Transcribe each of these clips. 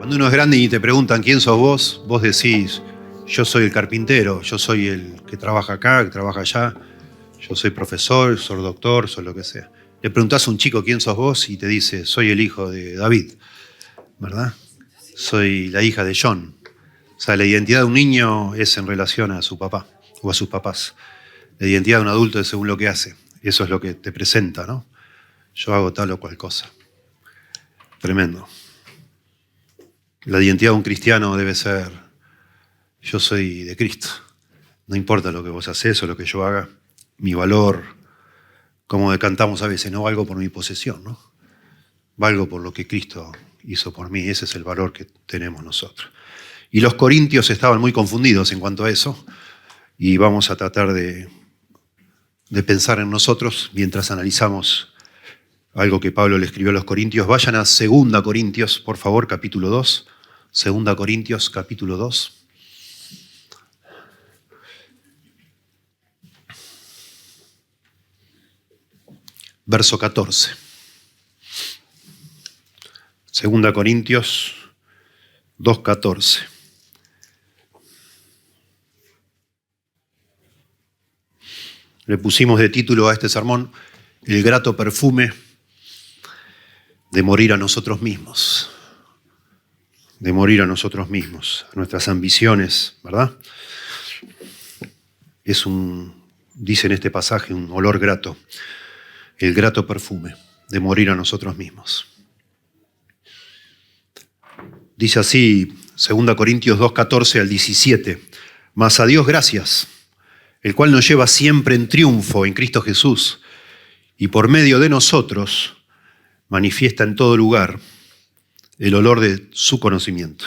Cuando uno es grande y te preguntan quién sos vos, vos decís, yo soy el carpintero, yo soy el que trabaja acá, que trabaja allá, yo soy profesor, soy doctor, soy lo que sea. Le preguntás a un chico quién sos vos y te dice, soy el hijo de David, ¿verdad? Soy la hija de John. O sea, la identidad de un niño es en relación a su papá o a sus papás. La identidad de un adulto es según lo que hace. Eso es lo que te presenta, ¿no? Yo hago tal o cual cosa. Tremendo. La identidad de un cristiano debe ser, yo soy de Cristo. No importa lo que vos hacés o lo que yo haga, mi valor, como cantamos a veces, no valgo por mi posesión, ¿no? Valgo por lo que Cristo hizo por mí. Ese es el valor que tenemos nosotros. Y los corintios estaban muy confundidos en cuanto a eso, y vamos a tratar de pensar en nosotros mientras analizamos algo que Pablo le escribió a los corintios. Vayan a 2 Corintios, por favor, capítulo 2. 2 Corintios, capítulo 2. Verso 14. 2 Corintios 2:14. Le pusimos de título a este sermón el grato perfume de morir a nosotros mismos. De morir a nosotros mismos, a nuestras ambiciones, ¿verdad? Es dice en este pasaje, un olor grato. El grato perfume de morir a nosotros mismos. Dice así, 2 Corintios 2:14 al 17. Mas a Dios gracias, el cual nos lleva siempre en triunfo en Cristo Jesús, y por medio de nosotros manifiesta en todo lugar el olor de su conocimiento.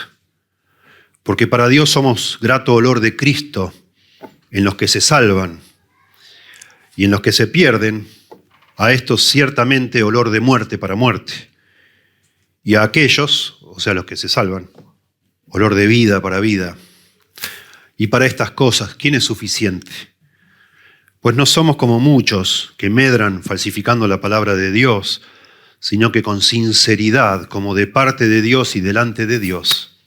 Porque para Dios somos grato olor de Cristo en los que se salvan, y en los que se pierden, a estos ciertamente olor de muerte para muerte, y a aquellos, o sea, los que se salvan, olor de vida para vida. Y para estas cosas, ¿quién es suficiente? Pues no somos como muchos que medran falsificando la palabra de Dios, sino que con sinceridad, como de parte de Dios y delante de Dios,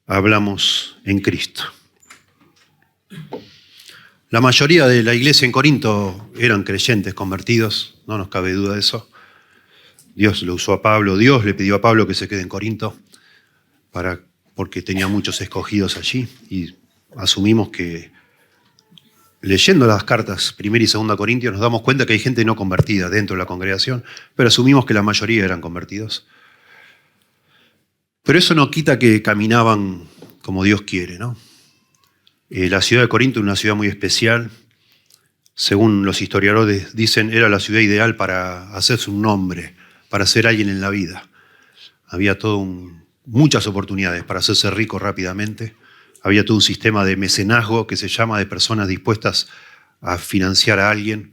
hablamos en Cristo. La mayoría de la iglesia en Corinto eran creyentes convertidos, no nos cabe duda de eso. Dios lo usó a Pablo, Dios le pidió a Pablo que se quede en Corinto porque tenía muchos escogidos allí, y asumimos que leyendo las cartas 1 y 2 Corintios nos damos cuenta que hay gente no convertida dentro de la congregación, pero asumimos que la mayoría eran convertidos. Pero eso no quita que caminaban como Dios quiere, ¿no? La ciudad de Corinto es una ciudad muy especial. Según los historiadores dicen, era la ciudad ideal para hacerse un nombre, para ser alguien en la vida. Había muchas oportunidades para hacerse rico rápidamente. Había todo un sistema de mecenazgo que se llama, de personas dispuestas a financiar a alguien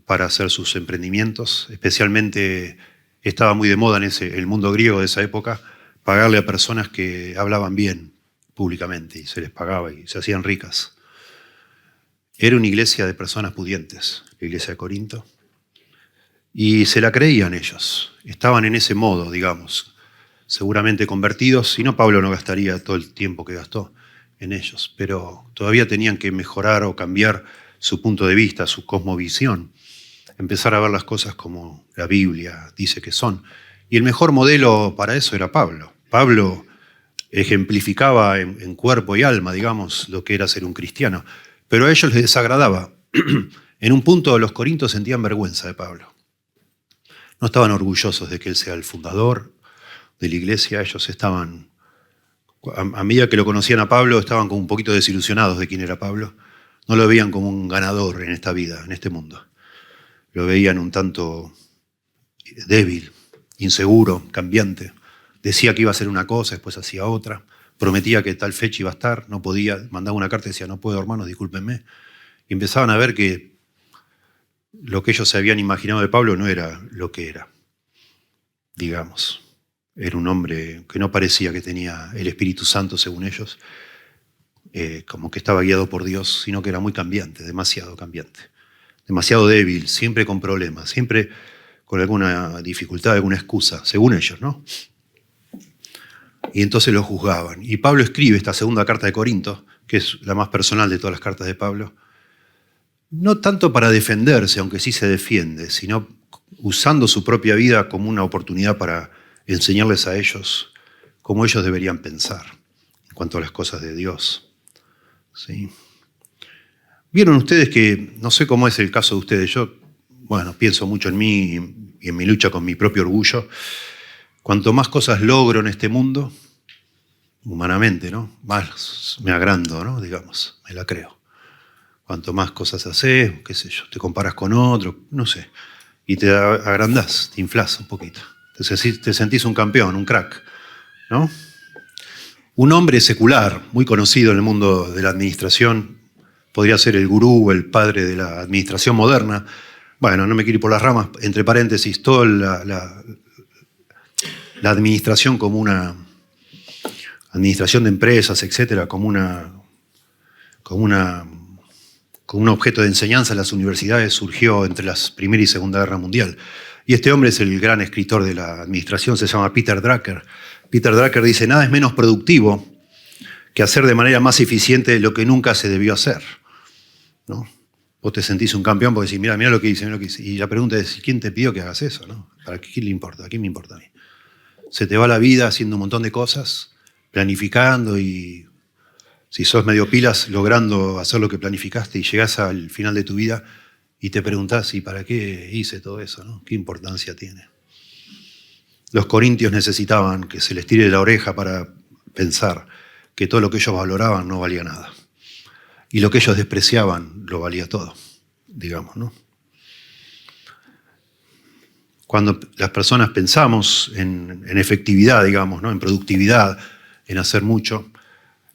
para hacer sus emprendimientos. Especialmente estaba muy de moda en el mundo griego de esa época pagarle a personas que hablaban bien públicamente, y se les pagaba y se hacían ricas. Era una iglesia de personas pudientes, la iglesia de Corinto, y se la creían ellos. Estaban en ese modo, digamos, seguramente convertidos, si no Pablo no gastaría todo el tiempo que gastó en ellos, pero todavía tenían que mejorar o cambiar su punto de vista, su cosmovisión, empezar a ver las cosas como la Biblia dice que son. Y el mejor modelo para eso era Pablo. Pablo ejemplificaba en cuerpo y alma, digamos, lo que era ser un cristiano, pero a ellos les desagradaba. En un punto los corintios sentían vergüenza de Pablo. No estaban orgullosos de que él sea el fundador de la iglesia. Ellos estaban, a medida que lo conocían a Pablo, estaban como un poquito desilusionados de quién era Pablo. No lo veían como un ganador en esta vida, en este mundo. Lo veían un tanto débil, inseguro, cambiante. Decía que iba a hacer una cosa, después hacía otra. Prometía que tal fecha iba a estar, no podía. Mandaba una carta y decía, no puedo, hermanos, discúlpenme. Y empezaban a ver que lo que ellos se habían imaginado de Pablo no era lo que era, digamos. Era un hombre que no parecía que tenía el Espíritu Santo, según ellos, como que estaba guiado por Dios, sino que era muy cambiante, demasiado débil, siempre con problemas, siempre con alguna dificultad, alguna excusa, según ellos, ¿no? y entonces lo juzgaban. Y Pablo escribe esta segunda carta de Corinto, que es la más personal de todas las cartas de Pablo, no tanto para defenderse, aunque sí se defiende, sino usando su propia vida como una oportunidad para enseñarles a ellos cómo ellos deberían pensar en cuanto a las cosas de Dios. ¿Sí? Vieron ustedes que, no sé cómo es el caso de ustedes, yo, pienso mucho en mí y en mi lucha con mi propio orgullo. Cuanto más cosas logro en este mundo, humanamente, ¿no? Más me agrando, ¿no? Digamos, me la creo. Cuanto más cosas haces, qué sé yo, te comparas con otro, no sé, y te agrandás, te inflás un poquito. Te sentís un campeón, un crack, ¿no? Un hombre secular, muy conocido en el mundo de la administración, podría ser el gurú, el padre de la administración moderna. Bueno, no me quiero ir por las ramas, entre paréntesis, toda la administración como una administración de empresas, etcétera, como un objeto de enseñanza en las universidades, surgió entre la Primera y Segunda Guerra Mundial. Y este hombre es el gran escritor de la administración, se llama Peter Drucker. Peter Drucker dice, nada es menos productivo que hacer de manera más eficiente lo que nunca se debió hacer, ¿no? Vos te sentís un campeón porque decís, mira lo que hice, mira lo que hice. Y la pregunta es, ¿quién te pidió que hagas eso, no? ¿Para quién le importa? ¿A quién me importa a mí? Se te va la vida haciendo un montón de cosas, planificando, y si sos medio pilas, logrando hacer lo que planificaste, y llegás al final de tu vida y te preguntás, ¿y para qué hice todo eso, no? ¿Qué importancia tiene? Los corintios necesitaban que se les tire de la oreja para pensar que todo lo que ellos valoraban no valía nada. Y lo que ellos despreciaban lo valía todo, digamos, ¿no? Cuando las personas pensamos en efectividad, digamos, ¿no? En productividad, en hacer mucho,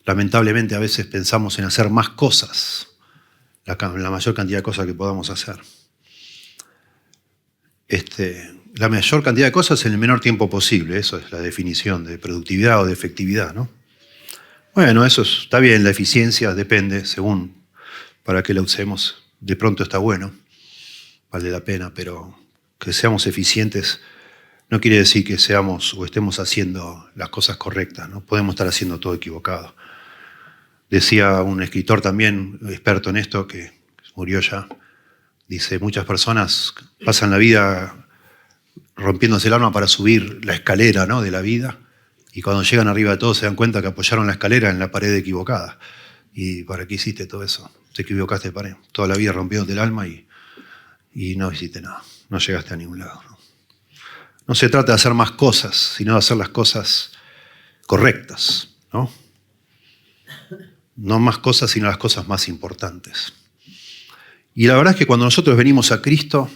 lamentablemente a veces pensamos en hacer más cosas, la mayor cantidad de cosas que podamos hacer. La mayor cantidad de cosas en el menor tiempo posible, eso es la definición de productividad o de efectividad, ¿no? Bueno, eso está bien, la eficiencia depende, según para qué la usemos. De pronto está bueno, vale la pena, pero que seamos eficientes no quiere decir que seamos o estemos haciendo las cosas correctas, ¿no? Podemos estar haciendo todo equivocado. Decía un escritor también, experto en esto, que murió ya, dice, muchas personas pasan la vida rompiéndose el alma para subir la escalera, ¿no? De la vida, y cuando llegan arriba de todo se dan cuenta que apoyaron la escalera en la pared equivocada. ¿Y para qué hiciste todo eso? Te equivocaste de pared. Toda la vida rompiéndote el alma y no hiciste nada. No llegaste a ningún lado, ¿no? No se trata de hacer más cosas, sino de hacer las cosas correctas, ¿no? No más cosas, sino las cosas más importantes. Y la verdad es que cuando nosotros venimos a Cristo,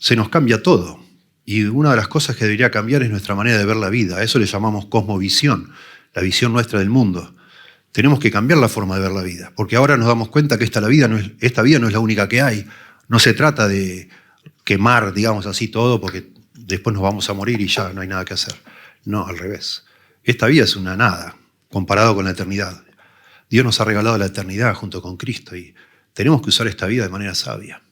se nos cambia todo. Y una de las cosas que debería cambiar es nuestra manera de ver la vida. A eso le llamamos cosmovisión, la visión nuestra del mundo. Tenemos que cambiar la forma de ver la vida, porque ahora nos damos cuenta que esta vida no es la única que hay. No se trata de quemar, digamos así, todo, porque después nos vamos a morir y ya no hay nada que hacer. No, al revés. Esta vida es una nada, comparado con la eternidad. Dios nos ha regalado la eternidad junto con Cristo y tenemos que usar esta vida de manera sabia.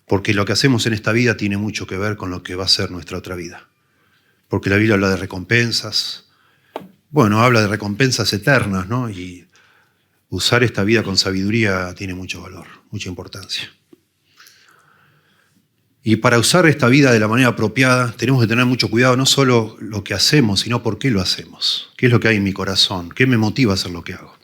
Porque lo que hacemos en esta vida tiene mucho que ver con lo que va a ser nuestra otra vida. Porque la Biblia habla de recompensas. Bueno, habla de recompensas eternas, ¿no? Y usar esta vida con sabiduría tiene mucho valor, mucha importancia. Y para usar esta vida de la manera apropiada tenemos que tener mucho cuidado, no solo lo que hacemos, sino por qué lo hacemos. ¿Qué es lo que hay en mi corazón? ¿Qué me motiva a hacer lo que hago?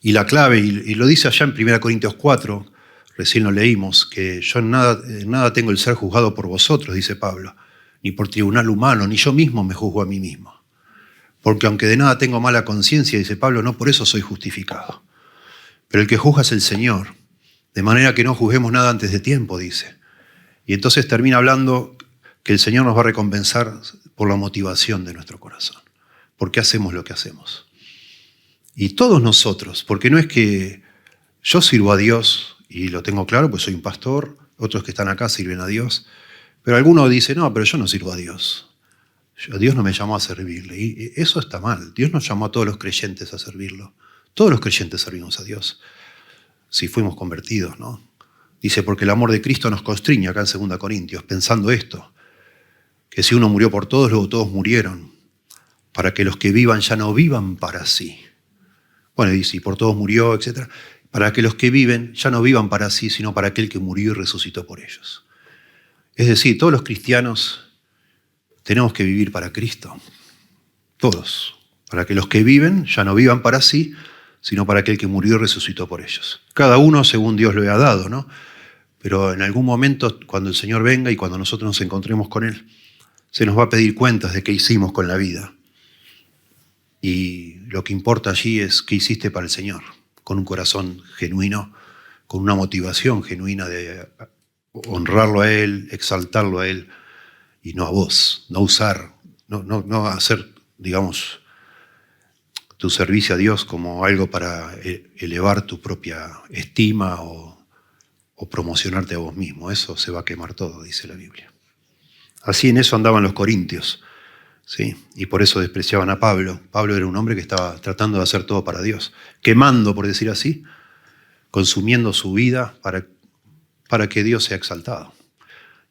Y la clave, y lo dice allá en 1 Corintios 4, recién lo leímos, que yo en nada tengo el ser juzgado por vosotros, dice Pablo, ni por tribunal humano, ni yo mismo me juzgo a mí mismo. Porque aunque de nada tengo mala conciencia, dice Pablo, no por eso soy justificado. Pero el que juzga es el Señor, de manera que no juzguemos nada antes de tiempo, dice. Y entonces termina hablando que el Señor nos va a recompensar por la motivación de nuestro corazón. ¿Por qué hacemos lo que hacemos? Y todos nosotros, porque no es que yo sirvo a Dios, y lo tengo claro, pues soy un pastor, otros que están acá sirven a Dios, pero alguno dice, no, pero yo no sirvo a Dios. Dios no me llamó a servirle. Y eso está mal. Dios nos llamó a todos los creyentes a servirlo. Todos los creyentes servimos a Dios, si fuimos convertidos, ¿no? Dice, porque el amor de Cristo nos constriñe, acá en 2 Corintios, pensando esto, que si uno murió por todos, luego todos murieron. para que los que vivan ya no vivan para sí. Bueno, dice, y por todos murió, etc. Para que los que viven ya no vivan para sí, sino para aquel que murió y resucitó por ellos. Es decir, todos los cristianos tenemos que vivir para Cristo. Todos. Para que los que viven ya no vivan para sí, sino para aquel que murió y resucitó por ellos. Cada uno según Dios lo ha dado, ¿no? Pero en algún momento, cuando el Señor venga y cuando nosotros nos encontremos con Él, se nos va a pedir cuentas de qué hicimos con la vida. Y lo que importa allí es qué hiciste para el Señor, con un corazón genuino, con una motivación genuina de honrarlo a Él, exaltarlo a Él, y no a vos, no usar, no hacer, digamos, tu servicio a Dios como algo para elevar tu propia estima o promocionarte a vos mismo. Eso se va a quemar todo, dice la Biblia. Así en eso andaban los corintios, ¿sí? Y por eso despreciaban a Pablo. Pablo era un hombre que estaba tratando de hacer todo para Dios, quemando, por decir así, consumiendo su vida para que Dios sea exaltado.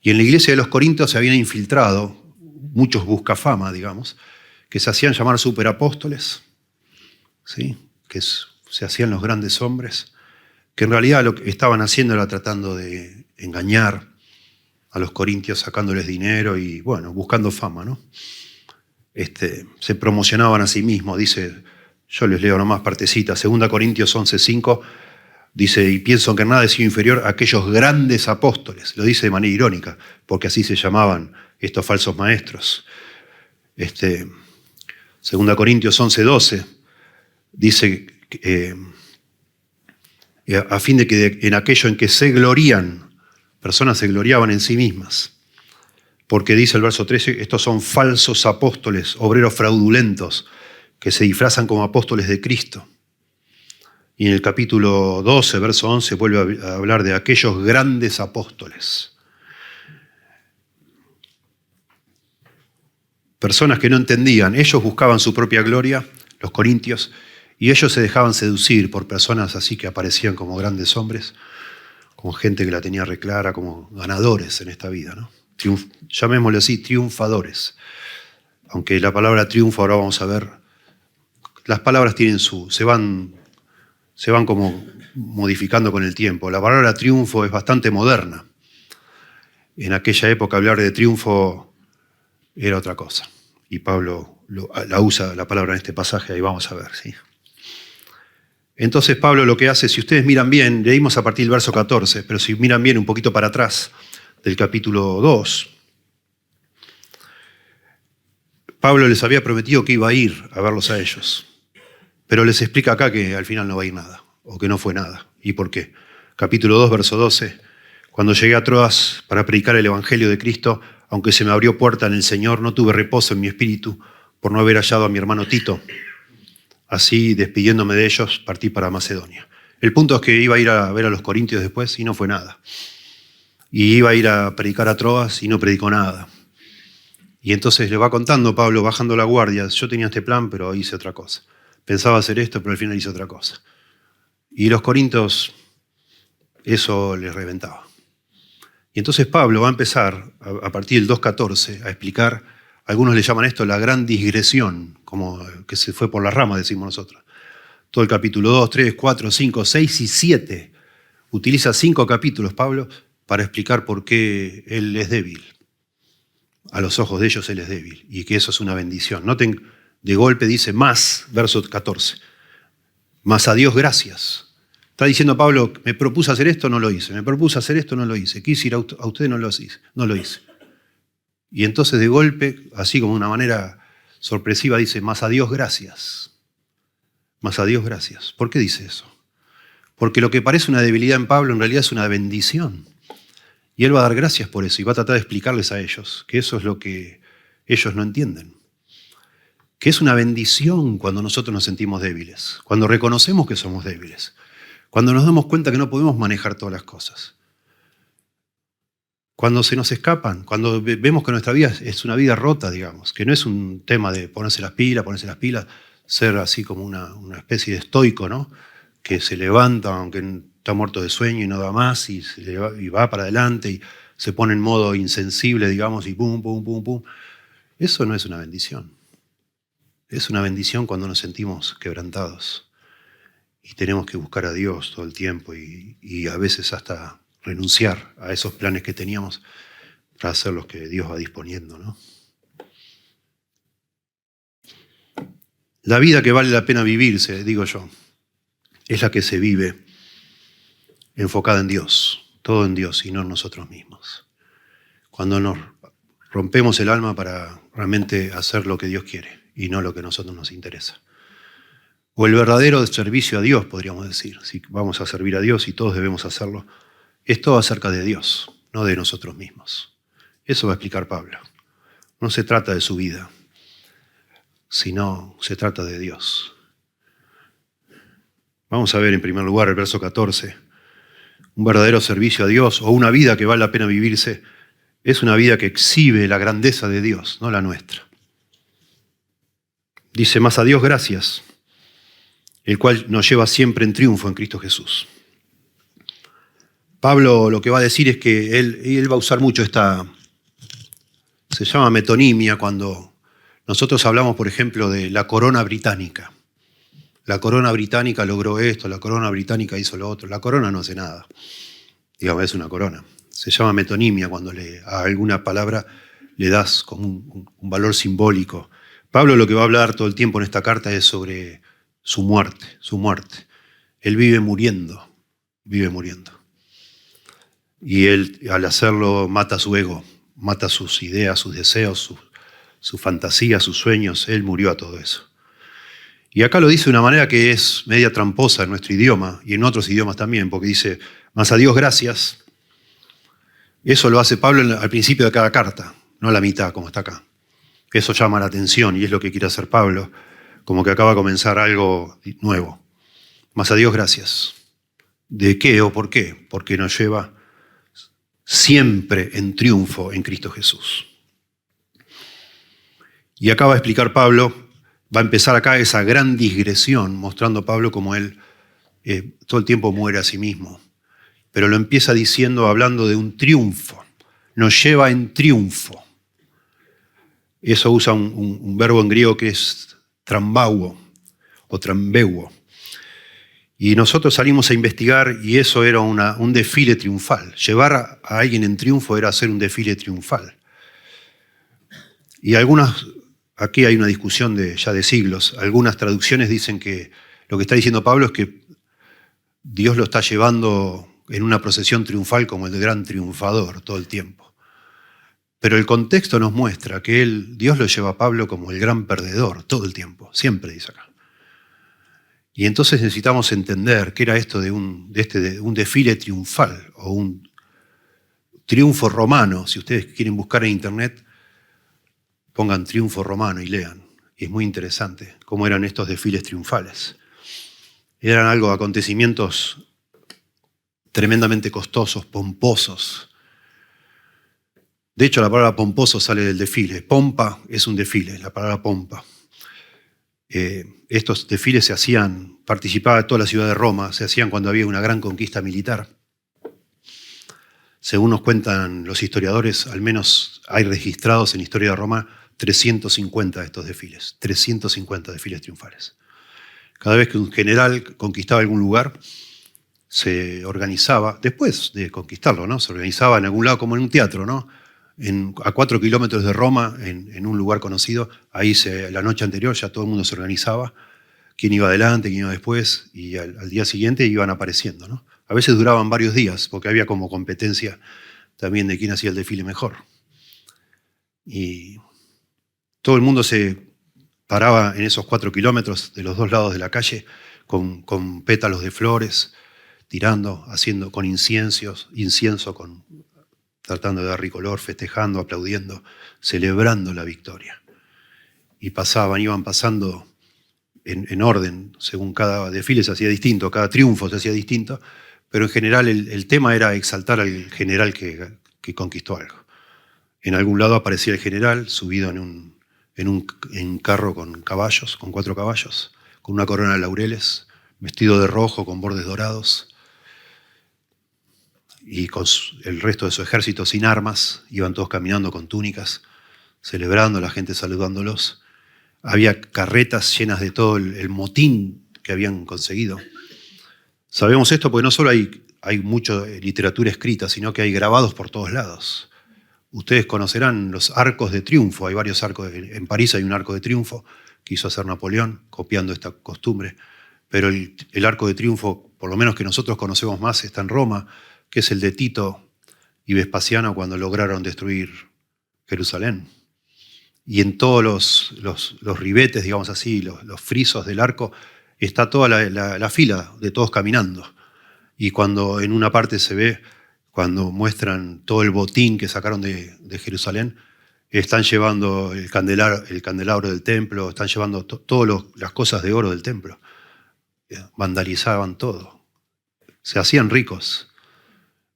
Y en la iglesia de los corintios se habían infiltrado muchos buscafama, digamos, que se hacían llamar superapóstoles, ¿sí? Que se hacían los grandes hombres, que en realidad lo que estaban haciendo era tratando de engañar a los corintios, sacándoles dinero y, bueno, buscando fama, ¿no? Se promocionaban a sí mismos, dice, yo les leo nomás partecita, 2 Corintios 11:5, dice, y pienso que en nada he sido inferior a aquellos grandes apóstoles, lo dice de manera irónica, porque así se llamaban estos falsos maestros. 2 Corintios 11:12, dice, a fin de que en aquello en que se glorían, personas se gloriaban en sí mismas. Porque dice el verso 13, estos son falsos apóstoles, obreros fraudulentos, que se disfrazan como apóstoles de Cristo. Y en el capítulo 12, verso 11, vuelve a hablar de aquellos grandes apóstoles. Personas que no entendían, ellos buscaban su propia gloria, los corintios, y ellos se dejaban seducir por personas así que aparecían como grandes hombres, como gente que la tenía reclara, como ganadores en esta vida, ¿no? Llamémosle así, triunfadores. Aunque la palabra triunfo, ahora vamos a ver, las palabras tienen se van como modificando con el tiempo. La palabra triunfo es bastante moderna. En aquella época hablar de triunfo era otra cosa. Y Pablo la usa la palabra en este pasaje, ahí vamos a ver, ¿sí? Entonces Pablo lo que hace, si ustedes miran bien, leímos a partir del verso 14, pero si miran bien un poquito para atrás, del capítulo 2, Pablo les había prometido que iba a ir a verlos a ellos, pero les explica acá que al final no va a ir nada, o que no fue nada. ¿Y por qué? Capítulo 2, verso 12, cuando llegué a Troas para predicar el Evangelio de Cristo, aunque se me abrió puerta en el Señor, no tuve reposo en mi espíritu por no haber hallado a mi hermano Tito. Así, despidiéndome de ellos, partí para Macedonia. El punto es que iba a ir a ver a los corintios después y no fue nada. Y iba a ir a predicar a Troas y no predicó nada. Y entonces le va contando Pablo, bajando la guardia, yo tenía este plan, pero hice otra cosa. Pensaba hacer esto, pero al final hice otra cosa. Y los corintios, eso les reventaba. Y entonces Pablo va a empezar, a partir del 2.14, a explicar, algunos le llaman esto la gran digresión, como que se fue por la rama, decimos nosotros. Todo el capítulo 2, 3, 4, 5, 6 y 7. Utiliza 5 capítulos, Pablo, para explicar por qué él es débil. A los ojos de ellos él es débil y que eso es una bendición. Noten, de golpe dice más, verso 14. Más a Dios gracias. Está diciendo Pablo, me propuse hacer esto, no lo hice. Me propuse hacer esto, no lo hice. Quise ir a ustedes, no lo hice. Y entonces de golpe, así como de una manera sorpresiva, dice, más a Dios gracias. Más a Dios gracias. ¿Por qué dice eso? Porque lo que parece una debilidad en Pablo en realidad es una bendición. Y él va a dar gracias por eso y va a tratar de explicarles a ellos que eso es lo que ellos no entienden. Que es una bendición cuando nosotros nos sentimos débiles, cuando reconocemos que somos débiles, cuando nos damos cuenta que no podemos manejar todas las cosas. Cuando se nos escapan, cuando vemos que nuestra vida es una vida rota, digamos, que no es un tema de ponerse las pilas, ser así como una especie de estoico, ¿no? Que se levanta aunque está muerto de sueño y no da más y va para adelante y se pone en modo insensible, digamos, y pum, pum, pum, pum. Eso no es una bendición. Es una bendición cuando nos sentimos quebrantados y tenemos que buscar a Dios todo el tiempo y a veces hasta renunciar a esos planes que teníamos para hacer los que Dios va disponiendo, ¿no? La vida que vale la pena vivirse, digo yo, es la que se vive enfocada en Dios, todo en Dios y no en nosotros mismos. Cuando nos rompemos el alma para realmente hacer lo que Dios quiere y no lo que a nosotros nos interesa. O el verdadero servicio a Dios, podríamos decir. Si vamos a servir a Dios y todos debemos hacerlo, es todo acerca de Dios, no de nosotros mismos. Eso va a explicar Pablo. No se trata de su vida, sino se trata de Dios. Vamos a ver en primer lugar el verso 14. Un verdadero servicio a Dios o una vida que vale la pena vivirse es una vida que exhibe la grandeza de Dios, no la nuestra. Dice, más a Dios gracias, el cual nos lleva siempre en triunfo en Cristo Jesús. Pablo lo que va a decir es que él va a usar mucho se llama metonimia, cuando nosotros hablamos, por ejemplo, de la corona británica. La corona británica logró esto, la corona británica hizo lo otro. La corona no hace nada. Digamos, es una corona. Se llama metonimia cuando a alguna palabra le das como un valor simbólico. Pablo lo que va a hablar todo el tiempo en esta carta es sobre su muerte, su muerte. Él vive muriendo. Y él, al hacerlo, mata su ego, mata sus ideas, sus deseos, sus fantasías, sus sueños. Él murió a todo eso. Y acá lo dice de una manera que es media tramposa en nuestro idioma y en otros idiomas también, porque dice, más a Dios gracias. Eso lo hace Pablo al principio de cada carta, no a la mitad, como está acá. Eso llama la atención y es lo que quiere hacer Pablo, como que acaba de comenzar algo nuevo. Más a Dios gracias. ¿De qué o por qué? Porque nos lleva siempre en triunfo en Cristo Jesús. Y acá va a explicar Pablo, va a empezar acá esa gran digresión, mostrando Pablo cómo él todo el tiempo muere a sí mismo. Pero lo empieza diciendo, hablando de un triunfo. Nos lleva en triunfo. Eso usa un verbo en griego que es trambauo o trambeuo. Y nosotros salimos a investigar y eso era un desfile triunfal. Llevar a alguien en triunfo era hacer un desfile triunfal. Y aquí hay una discusión ya de siglos. Algunas traducciones dicen que lo que está diciendo Pablo es que Dios lo está llevando en una procesión triunfal como el gran triunfador todo el tiempo. Pero el contexto nos muestra que Dios lo lleva a Pablo como el gran perdedor todo el tiempo, siempre dice acá. Y entonces necesitamos entender qué era esto de un desfile triunfal o un triunfo romano. Si ustedes quieren buscar en internet, pongan triunfo romano y lean. Y es muy interesante cómo eran estos desfiles triunfales. Eran acontecimientos tremendamente costosos, pomposos. De hecho, la palabra pomposo sale del desfile. Pompa es un desfile, la palabra pompa. Estos desfiles participaba toda la ciudad de Roma, se hacían cuando había una gran conquista militar. Según nos cuentan los historiadores, al menos hay registrados en la historia de Roma 350 de estos desfiles, 350 desfiles triunfales. Cada vez que un general conquistaba algún lugar, se organizaba, después de conquistarlo, ¿no? Se organizaba en algún lado como en un teatro, ¿no? A 4 kilómetros de Roma, en un lugar conocido, ahí la noche anterior ya todo el mundo se organizaba, quién iba adelante, quién iba después, y al día siguiente iban apareciendo, ¿no? A veces duraban varios días, porque había como competencia también de quién hacía el desfile mejor. Y todo el mundo se paraba en esos 4 kilómetros de los dos lados de la calle con pétalos de flores, tirando, haciendo con incienso, tratando de dar ricolor, festejando, aplaudiendo, celebrando la victoria. Y iban pasando en orden, según cada desfile se hacía distinto, cada triunfo se hacía distinto, pero en general el tema era exaltar al general que conquistó algo. En algún lado aparecía el general subido en un carro con 4 caballos, con una corona de laureles, vestido de rojo con bordes dorados, y con el resto de su ejército sin armas, iban todos caminando con túnicas, celebrando, la gente saludándolos. Había carretas llenas de todo el motín que habían conseguido. Sabemos esto porque no solo hay mucha literatura escrita, sino que hay grabados por todos lados. Ustedes conocerán los arcos de triunfo. Hay varios arcos. En París hay un arco de triunfo que hizo hacer Napoleón, copiando esta costumbre. Pero el arco de triunfo, por lo menos que nosotros conocemos más, está en Roma, que es el de Tito y Vespasiano cuando lograron destruir Jerusalén. Y en todos los ribetes, digamos así, los frisos del arco, está toda la fila de todos caminando. Y cuando en una parte se ve, cuando muestran todo el botín que sacaron de Jerusalén, están llevando el candelabro del templo, están llevando todas las cosas de oro del templo. Vandalizaban todo. Se hacían ricos.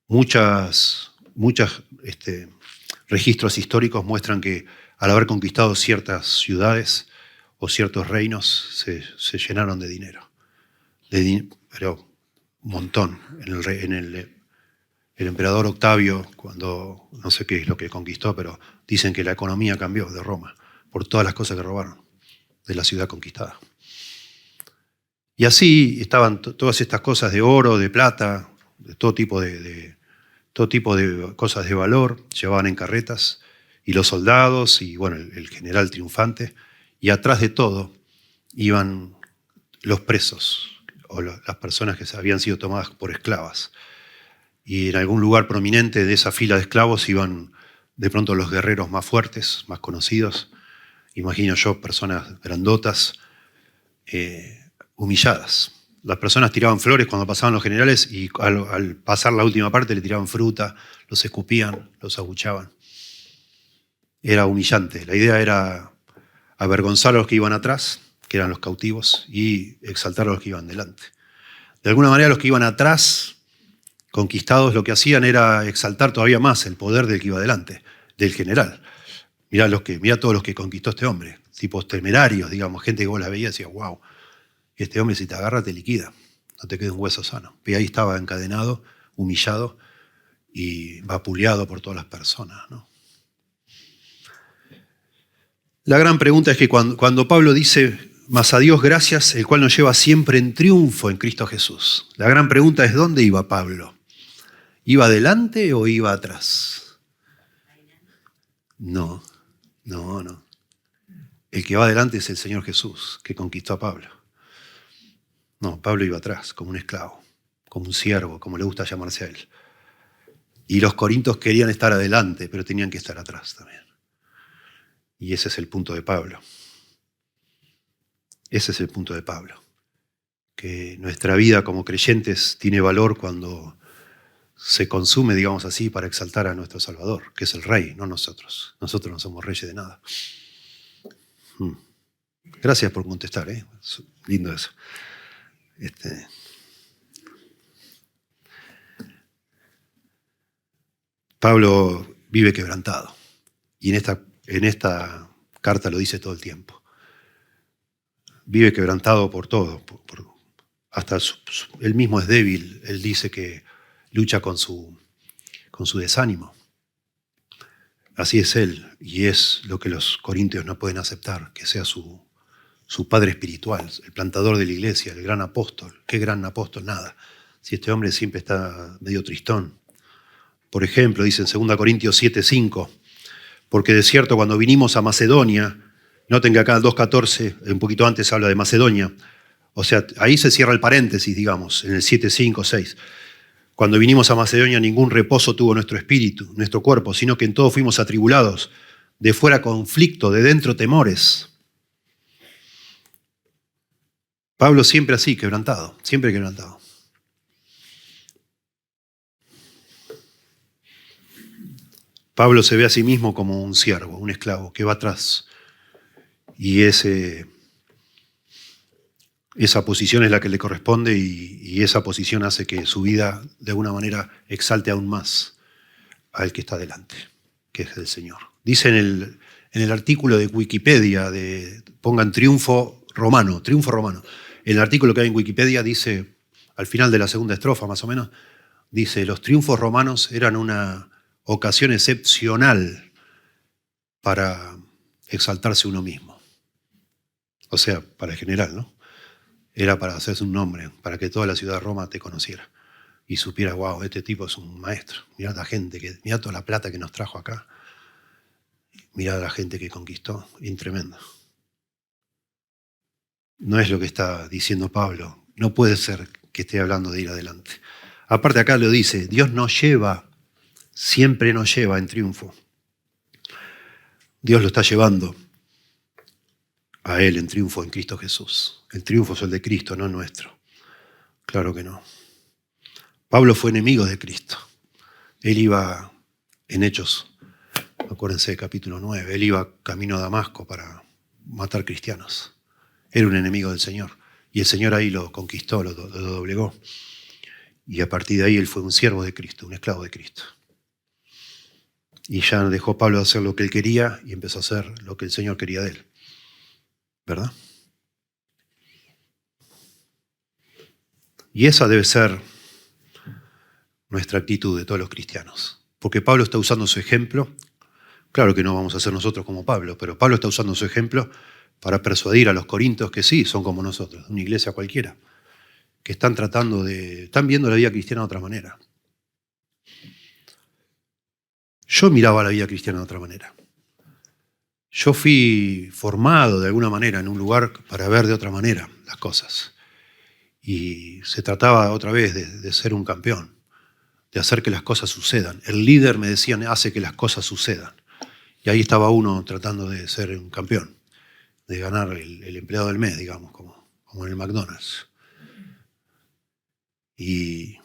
Muchos registros históricos muestran que al haber conquistado ciertas ciudades o ciertos reinos, se llenaron de dinero. Pero un montón. El emperador Octavio, cuando no sé qué es lo que conquistó, pero dicen que la economía cambió de Roma por todas las cosas que robaron de la ciudad conquistada. Y así estaban todas estas cosas de oro, de plata, de todo tipo de cosas de valor, llevaban en carretas, y los soldados, y bueno, el general triunfante, y atrás de todo iban los presos, o las personas que habían sido tomadas por esclavas. Y en algún lugar prominente de esa fila de esclavos iban de pronto los guerreros más fuertes, más conocidos, imagino yo, personas grandotas, humilladas. Las personas tiraban flores cuando pasaban los generales y al pasar la última parte le tiraban fruta, los escupían, los abuchaban. Era humillante. La idea era avergonzar a los que iban atrás, que eran los cautivos, y exaltar a los que iban delante. De alguna manera los que iban atrás, conquistados, lo que hacían era exaltar todavía más el poder del que iba delante, del general. Mirá todos los que conquistó este hombre, tipos temerarios, digamos, gente que vos la veías y decías, wow, este hombre si te agarra te liquida, no te queda un hueso sano. Y ahí estaba encadenado, humillado y vapuleado por todas las personas, ¿no? La gran pregunta es que cuando Pablo dice, mas a Dios gracias, el cual nos lleva siempre en triunfo en Cristo Jesús. La gran pregunta es, ¿dónde iba Pablo? ¿Iba adelante o iba atrás? No. El que va adelante es el Señor Jesús, que conquistó a Pablo. No, Pablo iba atrás, como un esclavo, como un siervo, como le gusta llamarse a él. Y los corintios querían estar adelante, pero tenían que estar atrás también. Y ese es el punto de Pablo. Ese es el punto de Pablo. Que nuestra vida como creyentes tiene valor cuando se consume, digamos así, para exaltar a nuestro Salvador, que es el Rey, no nosotros. Nosotros no somos reyes de nada. Gracias por contestar, ¿eh? Es lindo eso. Pablo vive quebrantado. Y en esta carta lo dice todo el tiempo. Vive quebrantado por todo. Hasta él mismo es débil. Él dice que lucha con su desánimo. Así es él. Y es lo que los corintios no pueden aceptar, que sea su padre espiritual, el plantador de la iglesia, el gran apóstol. ¿Qué gran apóstol? Nada. Si este hombre siempre está medio tristón. Por ejemplo, dice en 2 Corintios 7:5, porque de cierto cuando vinimos a Macedonia, noten que acá 2:14, un poquito antes habla de Macedonia, o sea, ahí se cierra el paréntesis, digamos, en el 7:5, 6. Cuando vinimos a Macedonia ningún reposo tuvo nuestro espíritu, nuestro cuerpo, sino que en todo fuimos atribulados, de fuera conflicto, de dentro temores. Pablo siempre así, quebrantado, siempre quebrantado. Pablo se ve a sí mismo como un siervo, un esclavo que va atrás. Y esa posición es la que le corresponde y esa posición hace que su vida de alguna manera exalte aún más al que está delante, que es el Señor. Dice en el artículo de Wikipedia, pongan triunfo romano. El artículo que hay en Wikipedia dice, al final de la segunda estrofa más o menos, dice, los triunfos romanos eran una ocasión excepcional para exaltarse uno mismo. O sea, para el general, ¿no? Era para hacerse un nombre, para que toda la ciudad de Roma te conociera y supiera, wow, este tipo es un maestro. Mirá la gente, mirá toda la plata que nos trajo acá. Mirá la gente que conquistó, bien tremendo. No es lo que está diciendo Pablo. No puede ser que esté hablando de ir adelante. Aparte acá lo dice, Dios nos lleva, siempre nos lleva en triunfo. Dios lo está llevando a Él en triunfo en Cristo Jesús. El triunfo es el de Cristo, no nuestro. Claro que no. Pablo fue enemigo de Cristo. Él iba en Hechos, acuérdense, capítulo 9, él iba camino a Damasco para matar cristianos. Era un enemigo del Señor. Y el Señor ahí lo conquistó, lo doblegó. Y a partir de ahí él fue un siervo de Cristo, un esclavo de Cristo. Y ya dejó Pablo de hacer lo que él quería y empezó a hacer lo que el Señor quería de él. ¿Verdad? Y esa debe ser nuestra actitud de todos los cristianos. Porque Pablo está usando su ejemplo. Claro que no vamos a ser nosotros como Pablo, pero Pablo está usando su ejemplo para persuadir a los corintios que sí, son como nosotros, una iglesia cualquiera, que están viendo la vida cristiana de otra manera. Yo miraba la vida cristiana de otra manera. Yo fui formado de alguna manera en un lugar para ver de otra manera las cosas. Y se trataba otra vez de ser un campeón, de hacer que las cosas sucedan. El líder, me decían, hace que las cosas sucedan. Y ahí estaba uno tratando de ser un campeón, de ganar el empleado del mes, digamos, como en el McDonald's. Y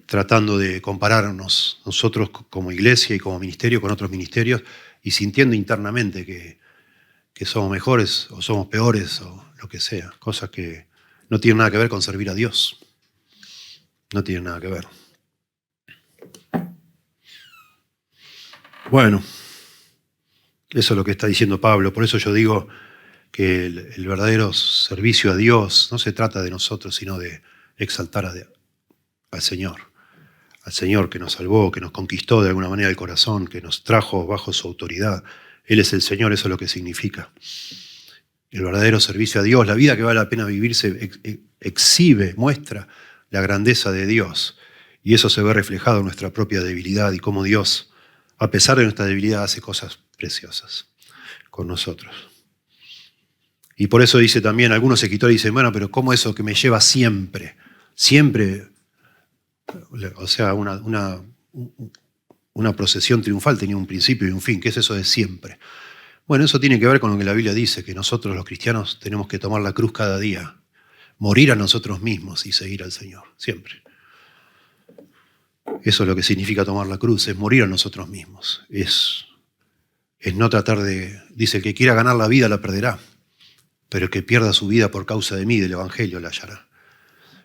tratando de compararnos nosotros como iglesia y como ministerio con otros ministerios y sintiendo internamente que somos mejores o somos peores o lo que sea. Cosas que no tienen nada que ver con servir a Dios. No tienen nada que ver. Bueno, eso es lo que está diciendo Pablo. Por eso yo digo que el verdadero servicio a Dios no se trata de nosotros, sino de exaltar al Señor. Al Señor que nos salvó, que nos conquistó de alguna manera el corazón, que nos trajo bajo su autoridad. Él es el Señor, eso es lo que significa. El verdadero servicio a Dios, la vida que vale la pena vivirse, exhibe, muestra la grandeza de Dios. Y eso se ve reflejado en nuestra propia debilidad y cómo Dios, a pesar de nuestra debilidad, hace cosas preciosas con nosotros. Y por eso dice también, algunos escritores dicen, bueno, pero ¿cómo eso que me lleva siempre? Siempre, o sea, una procesión triunfal tenía un principio y un fin. ¿Qué es eso de siempre? Bueno, eso tiene que ver con lo que la Biblia dice, que nosotros los cristianos tenemos que tomar la cruz cada día, morir a nosotros mismos y seguir al Señor, siempre. Eso es lo que significa tomar la cruz, es morir a nosotros mismos. Es no tratar dice, el que quiera ganar la vida la perderá, pero el que pierda su vida por causa de mí, del Evangelio, la hallará.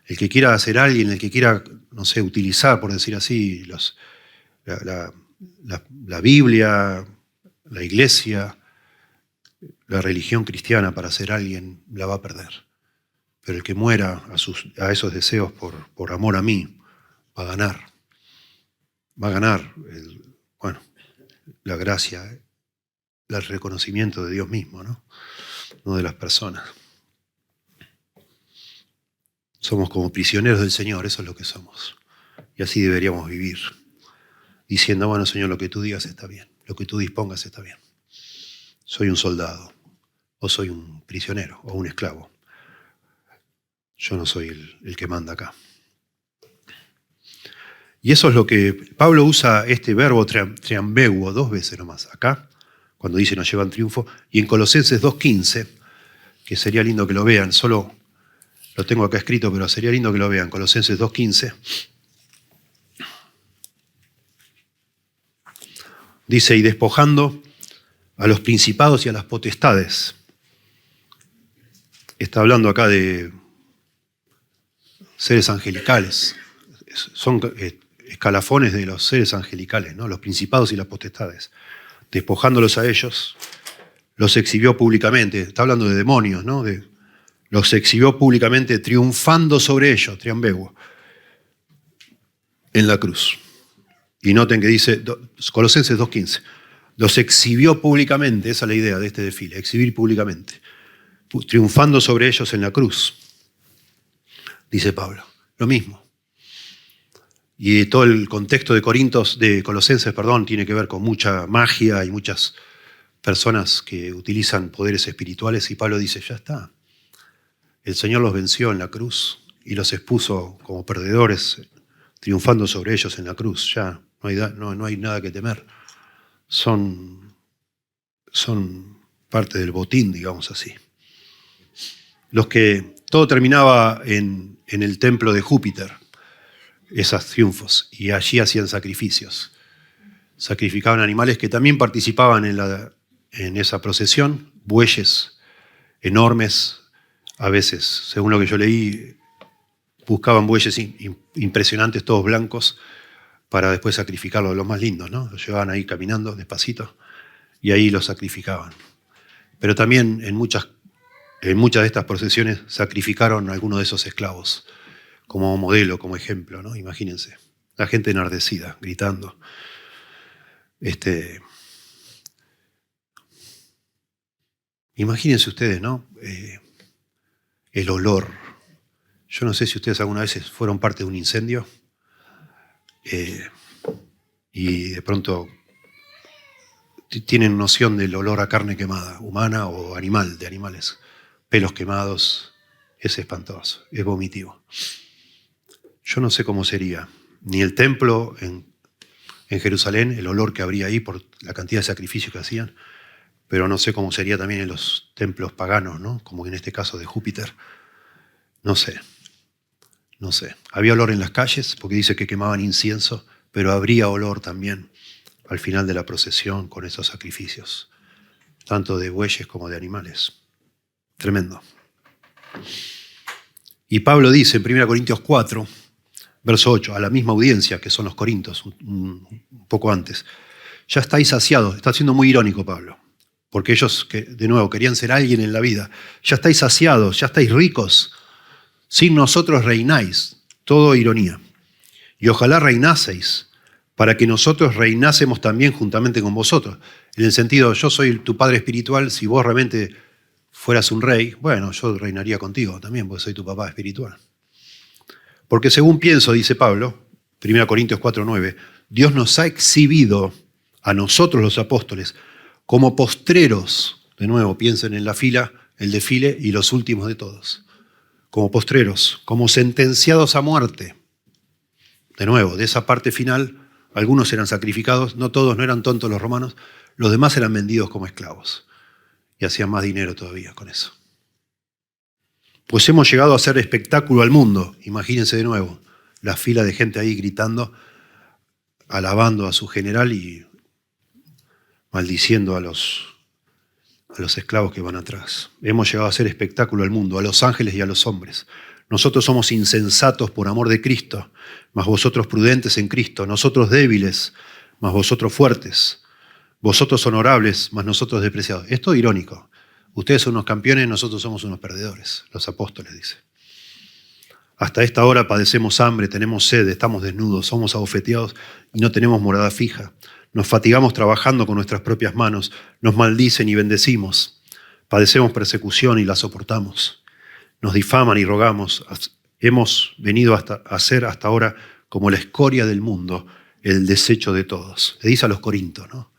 El que quiera ser alguien, el que quiera, no sé, utilizar, por decir así, la Biblia, la iglesia, la religión cristiana para ser alguien, la va a perder. Pero el que muera a esos deseos por amor a mí, va a ganar. Va a ganar, la gracia, el reconocimiento de Dios mismo, ¿no? No de las personas. Somos como prisioneros del Señor, eso es lo que somos. Y así deberíamos vivir, diciendo, bueno, Señor, lo que tú digas está bien, lo que tú dispongas está bien. Soy un soldado, o soy un prisionero, o un esclavo. Yo no soy el que manda acá. Y eso es lo que Pablo usa este verbo triambeuo 2 veces nomás. Acá, cuando dice nos lleva en triunfo, y en Colosenses 2:15, que sería lindo que lo vean, solo lo tengo acá escrito, pero sería lindo que lo vean, Colosenses 2:15. Dice, y despojando a los principados y a las potestades. Está hablando acá de seres angelicales. Son escalafones de los seres angelicales, ¿no? Los principados y las potestades. Despojándolos a ellos, los exhibió públicamente. Está hablando de demonios, ¿no? Los exhibió públicamente, triunfando sobre ellos, triambeuo, en la cruz. Y noten que dice, Colosenses 2:15, los exhibió públicamente, esa es la idea de este desfile, exhibir públicamente. triunfando sobre ellos en la cruz, dice Pablo. Lo mismo. Y todo el contexto de Colosenses, tiene que ver con mucha magia y muchas personas que utilizan poderes espirituales, y Pablo dice, ya está. El Señor los venció en la cruz y los expuso como perdedores, triunfando sobre ellos en la cruz. Ya no hay nada que temer. Son parte del botín, digamos así. Todo terminaba en el templo de Júpiter, esos triunfos, y allí hacían sacrificios. Sacrificaban animales que también participaban en esa procesión, bueyes enormes, a veces, según lo que yo leí, buscaban bueyes impresionantes, todos blancos, para después sacrificarlos, los más lindos, ¿no? Los llevaban ahí caminando despacito y ahí los sacrificaban. Pero también en muchas de estas procesiones sacrificaron a alguno de esos esclavos como modelo, como ejemplo, ¿no? Imagínense, la gente enardecida, gritando. Imagínense ustedes, ¿no? El olor. Yo no sé si ustedes alguna vez fueron parte de un incendio y de pronto tienen noción del olor a carne quemada, humana o animal, de animales. Pelos quemados, es espantoso, es vomitivo. Yo no sé cómo sería, ni el templo en Jerusalén, el olor que habría ahí por la cantidad de sacrificios que hacían, pero no sé cómo sería también en los templos paganos, ¿no? Como en este caso de Júpiter. No sé. Había olor en las calles, porque dice que quemaban incienso, pero habría olor también al final de la procesión con esos sacrificios, tanto de bueyes como de animales. Tremendo. Y Pablo dice en 1 Corintios 4, verso 8, a la misma audiencia que son los corintios, un poco antes, ya estáis saciados. Está siendo muy irónico Pablo, porque ellos, de nuevo, querían ser alguien en la vida. Ya estáis saciados, ya estáis ricos, sin nosotros reináis. Todo ironía. Y ojalá reinaseis, para que nosotros reinásemos también juntamente con vosotros. En el sentido, yo soy tu padre espiritual, si vos realmente fueras un rey, bueno, yo reinaría contigo también, porque soy tu papá espiritual. Porque según pienso, dice Pablo, 1 Corintios 4:9, Dios nos ha exhibido a nosotros los apóstoles como postreros. De nuevo, piensen en la fila, el desfile y los últimos de todos. Como postreros, como sentenciados a muerte. De nuevo, de esa parte final, algunos eran sacrificados, no todos, no eran tontos los romanos, los demás eran vendidos como esclavos. Y hacían más dinero todavía con eso. Pues hemos llegado a hacer espectáculo al mundo. Imagínense de nuevo, la fila de gente ahí gritando, alabando a su general y maldiciendo a los esclavos que van atrás. Hemos llegado a hacer espectáculo al mundo, a los ángeles y a los hombres. Nosotros somos insensatos por amor de Cristo, mas vosotros prudentes en Cristo. Nosotros débiles, mas vosotros fuertes. Vosotros honorables, mas nosotros despreciados. Esto es irónico. Ustedes son unos campeones, nosotros somos unos perdedores. Los apóstoles, dice. Hasta esta hora padecemos hambre, tenemos sed, estamos desnudos, somos abofeteados y no tenemos morada fija. Nos fatigamos trabajando con nuestras propias manos, nos maldicen y bendecimos. Padecemos persecución y la soportamos. Nos difaman y rogamos. Hemos venido a ser hasta ahora como la escoria del mundo, el desecho de todos. Le dice a los corintios, ¿no?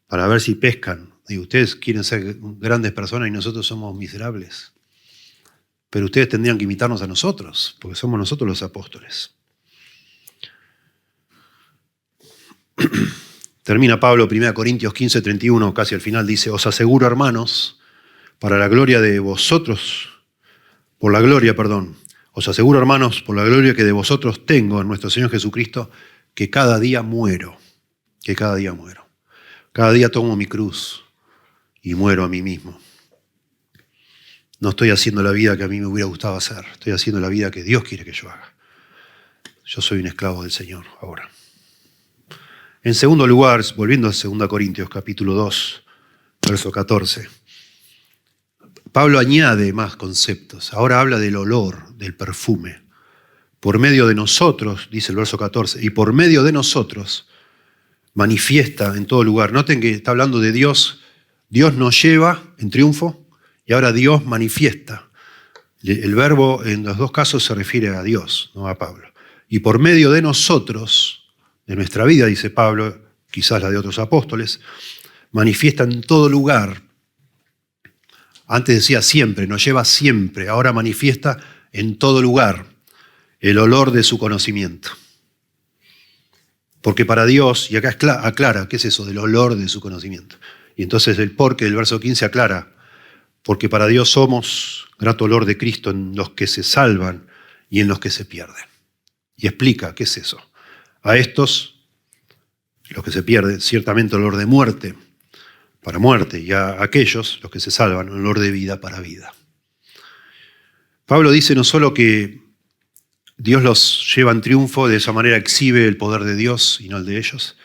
Para ver si pescan. Digo, ustedes quieren ser grandes personas y nosotros somos miserables. Pero ustedes tendrían que imitarnos a nosotros, porque somos nosotros los apóstoles. Termina Pablo, 1 Corintios 15:31, casi al final, dice, os aseguro, hermanos, por la gloria de vosotros, os aseguro, hermanos, por la gloria que de vosotros tengo en nuestro Señor Jesucristo, que cada día muero. Cada día tomo mi cruz y muero a mí mismo. No estoy haciendo la vida que a mí me hubiera gustado hacer, estoy haciendo la vida que Dios quiere que yo haga. Yo soy un esclavo del Señor ahora. En segundo lugar, volviendo a 2 Corintios capítulo 2, verso 14, Pablo añade más conceptos. Ahora habla del olor, del perfume. Por medio de nosotros, dice el verso 14, y por medio de nosotros manifiesta en todo lugar. Noten que está hablando de Dios. Dios nos lleva en triunfo Y ahora Dios manifiesta. El verbo en los dos casos se refiere a Dios, no a Pablo. Y por medio de nosotros, de nuestra vida, dice Pablo, quizás la de otros apóstoles, manifiesta en todo lugar. Antes decía siempre, nos lleva siempre, ahora manifiesta en todo lugar el olor de su conocimiento. Porque para Dios, y acá aclara, ¿qué es eso del olor de su conocimiento? Y entonces el porque del verso 15 aclara, porque para Dios somos grato olor de Cristo en los que se salvan y en los que se pierden. Y explica, ¿qué es eso? A estos, los que se pierden, ciertamente olor de muerte, para muerte, y a aquellos, los que se salvan, olor de vida para vida. Pablo dice no solo que Dios los lleva en triunfo, de esa manera exhibe el poder de Dios y no el de ellos,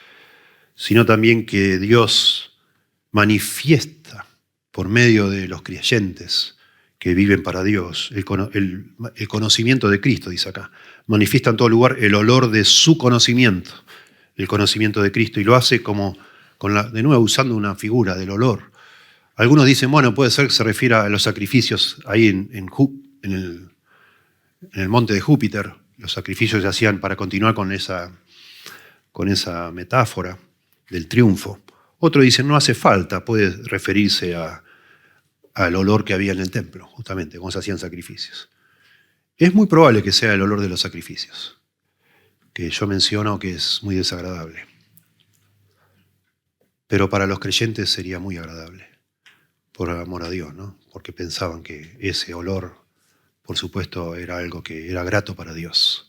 sino también que Dios manifiesta por medio de los creyentes que viven para Dios el conocimiento de Cristo, dice acá. Manifiesta en todo lugar el olor de su conocimiento, el conocimiento de Cristo, y lo hace como, de nuevo usando una figura del olor. Algunos dicen, bueno, puede ser que se refiera a los sacrificios ahí en el monte de Júpiter. Los sacrificios se hacían para continuar con esa metáfora del triunfo. Otros dicen, no hace falta, puede referirse al olor que había en el templo, justamente, cuando se hacían sacrificios. Es muy probable que sea el olor de los sacrificios, que yo menciono que es muy desagradable. Pero para los creyentes sería muy agradable, por amor a Dios, ¿no? Porque pensaban que ese olor, por supuesto, era algo que era grato para Dios,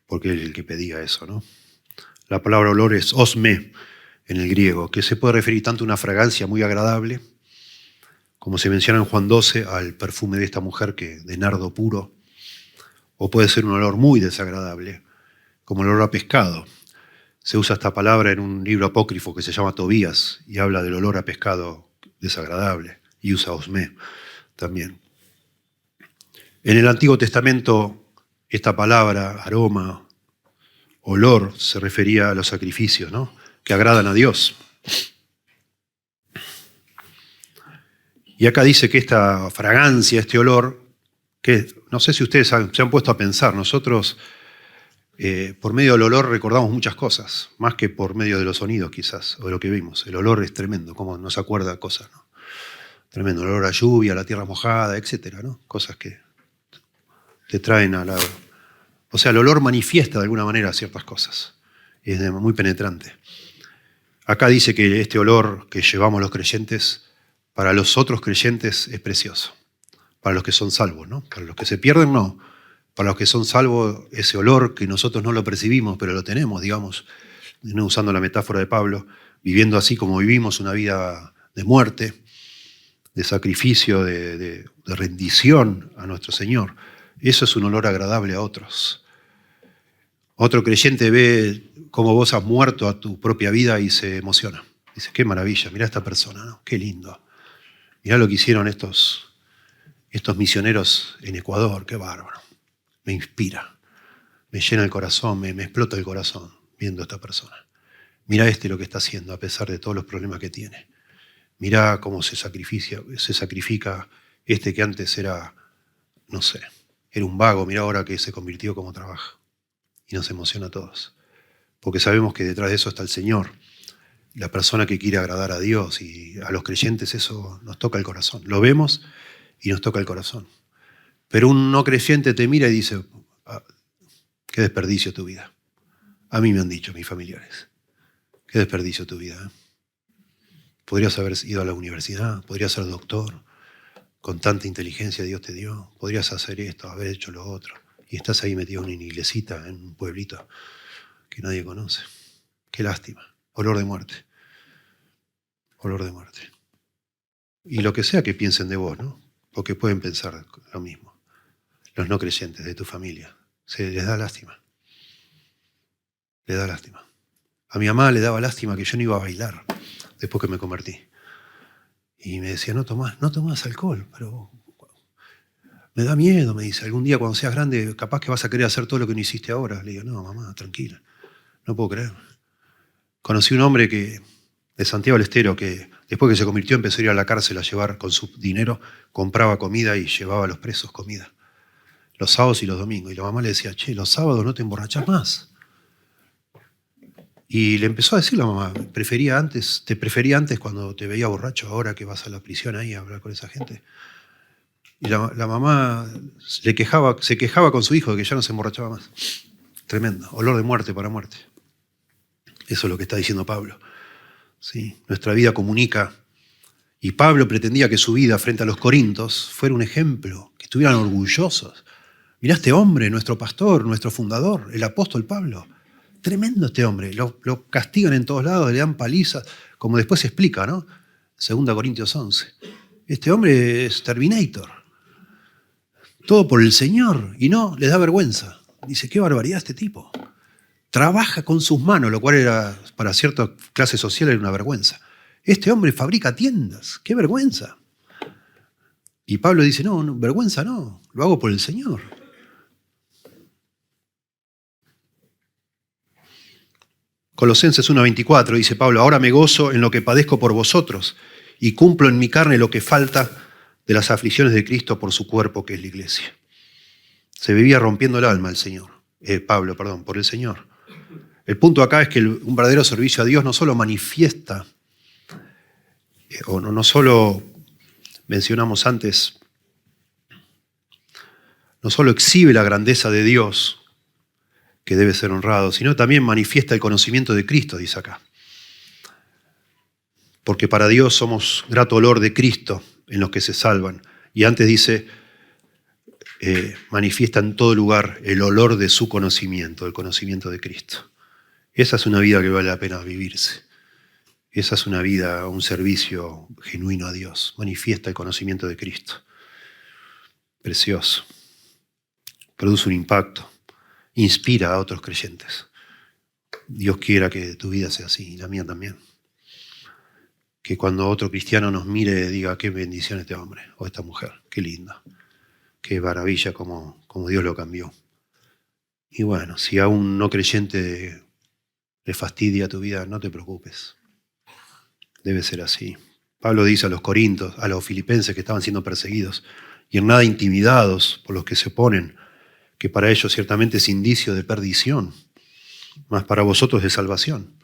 porque Él es el que pedía eso, ¿no? La palabra olor es osme en el griego, que se puede referir tanto a una fragancia muy agradable, como se menciona en Juan 12, al perfume de esta mujer de nardo puro, o puede ser un olor muy desagradable, como el olor a pescado. Se usa esta palabra en un libro apócrifo que se llama Tobías y habla del olor a pescado desagradable, y usa osme también. En el Antiguo Testamento, esta palabra, aroma, olor, se refería a los sacrificios, ¿no? Que agradan a Dios. Y acá dice que esta fragancia, este olor, que no sé si ustedes se han puesto a pensar, nosotros por medio del olor recordamos muchas cosas, más que por medio de los sonidos quizás, o de lo que vimos. El olor es tremendo, como nos acuerda cosas, ¿no? Tremendo, el olor a lluvia, a la tierra mojada, etcétera, ¿no? Cosas que te traen a la... O sea, el olor manifiesta de alguna manera ciertas cosas. Es muy penetrante. Acá dice que este olor que llevamos los creyentes, para los otros creyentes es precioso. Para los que son salvos, ¿no? Para los que se pierden, no. Para los que son salvos, ese olor que nosotros no lo percibimos, pero lo tenemos, digamos, no usando la metáfora de Pablo, viviendo así como vivimos una vida de muerte, de sacrificio, de rendición a nuestro Señor. Eso es un olor agradable a otros. Otro creyente ve cómo vos has muerto a tu propia vida y se emociona. Dice, qué maravilla, mirá a esta persona, ¿no? Qué lindo. Mirá lo que hicieron estos misioneros en Ecuador, qué bárbaro. Me inspira, me llena el corazón, me explota el corazón viendo a esta persona. Mirá lo que está haciendo a pesar de todos los problemas que tiene. Mirá cómo se sacrifica que antes era, no sé, era un vago, mirá ahora que se convirtió como trabaja. Y nos emociona a todos. Porque sabemos que detrás de eso está el Señor. La persona que quiere agradar a Dios, y a los creyentes eso nos toca el corazón. Lo vemos y nos toca el corazón. Pero un no creyente te mira y dice, qué desperdicio tu vida. A mí me han dicho mis familiares, qué desperdicio tu vida. Podrías haber ido a la universidad, podrías ser doctor, con tanta inteligencia Dios te dio, podrías hacer esto, haber hecho lo otro, y estás ahí metido en una iglesita, en un pueblito que nadie conoce. Qué lástima, olor de muerte, olor de muerte. Y lo que sea que piensen de vos, ¿no? Porque pueden pensar lo mismo. Los no creyentes de tu familia, les da lástima. Le da lástima. A mi mamá le daba lástima que yo no iba a bailar después que me convertí. Y me decía, no tomás alcohol, pero me da miedo, me dice. Algún día cuando seas grande, capaz que vas a querer hacer todo lo que no hiciste ahora. Le digo, no, mamá, tranquila. No puedo creer. Conocí un hombre de Santiago del Estero, que Después que se convirtió empezó a ir a la cárcel a llevar con su dinero, compraba comida y llevaba a los presos comida. Los sábados y los domingos. Y la mamá le decía, che, los sábados no te emborrachás más. Y le empezó a decir la mamá, te prefería antes cuando te veía borracho, ahora que vas a la prisión ahí a hablar con esa gente. Y la mamá se quejaba con su hijo de que ya no se emborrachaba más. Tremendo, olor de muerte para muerte. Eso es lo que está diciendo Pablo. ¿Sí? Nuestra vida comunica. Y Pablo pretendía que su vida frente a los corintios fuera un ejemplo, que estuvieran orgullosos. Mirá este hombre, nuestro pastor, nuestro fundador, el apóstol Pablo. Tremendo este hombre. Lo castigan en todos lados, le dan palizas, como después se explica, ¿no? 2 Corintios 11. Este hombre es Terminator. Todo por el Señor. Y no, les da vergüenza. Dice, qué barbaridad este tipo. Trabaja con sus manos, lo cual era para cierta clase social era una vergüenza. Este hombre fabrica tiendas. ¡Qué vergüenza! Y Pablo dice, no, vergüenza no, lo hago por el Señor. Colosenses 1:24 dice Pablo, ahora me gozo en lo que padezco por vosotros y cumplo en mi carne lo que falta de las aflicciones de Cristo por su cuerpo, que es la iglesia. Se vivía rompiendo el alma Pablo, por el Señor. El punto acá es que un verdadero servicio a Dios no solo manifiesta, o no solo mencionamos antes, no solo exhibe la grandeza de Dios, que debe ser honrado, sino también manifiesta el conocimiento de Cristo, dice acá. Porque para Dios somos grato olor de Cristo en los que se salvan. Y antes dice, manifiesta en todo lugar el olor de su conocimiento, el conocimiento de Cristo. Esa es una vida que vale la pena vivirse. Esa es una vida, un servicio genuino a Dios. Manifiesta el conocimiento de Cristo. Precioso. Produce un impacto. Inspira a otros creyentes. Dios quiera que tu vida sea así, y la mía también. Que cuando otro cristiano nos mire diga, qué bendición este hombre o esta mujer, qué lindo. Qué maravilla como Dios lo cambió. Y bueno, si a un no creyente le fastidia tu vida, no te preocupes. Debe ser así. Pablo dice a los corintios, a los filipenses que estaban siendo perseguidos y en nada intimidados por los que se oponen, que para ellos ciertamente es indicio de perdición, más para vosotros de salvación.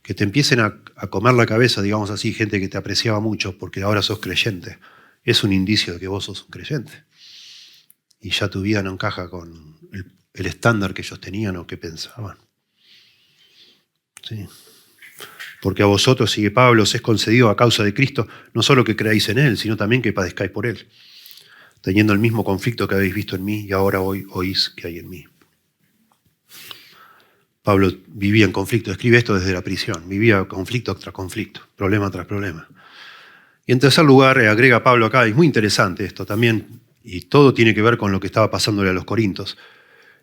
Que te empiecen a comer la cabeza, digamos así, gente que te apreciaba mucho porque ahora sos creyente, es un indicio de que vos sos un creyente. Y ya tu vida no encaja con el estándar que ellos tenían o que pensaban. Sí. Porque a vosotros, sigue Pablo, os es concedido a causa de Cristo, no solo que creáis en Él, sino también que padezcáis por Él, teniendo el mismo conflicto que habéis visto en mí y ahora hoy oís que hay en mí. Pablo vivía en conflicto, escribe esto desde la prisión, vivía conflicto tras conflicto, problema tras problema. Y en tercer lugar, agrega Pablo acá, es muy interesante esto también, y todo tiene que ver con lo que estaba pasándole a los corintios.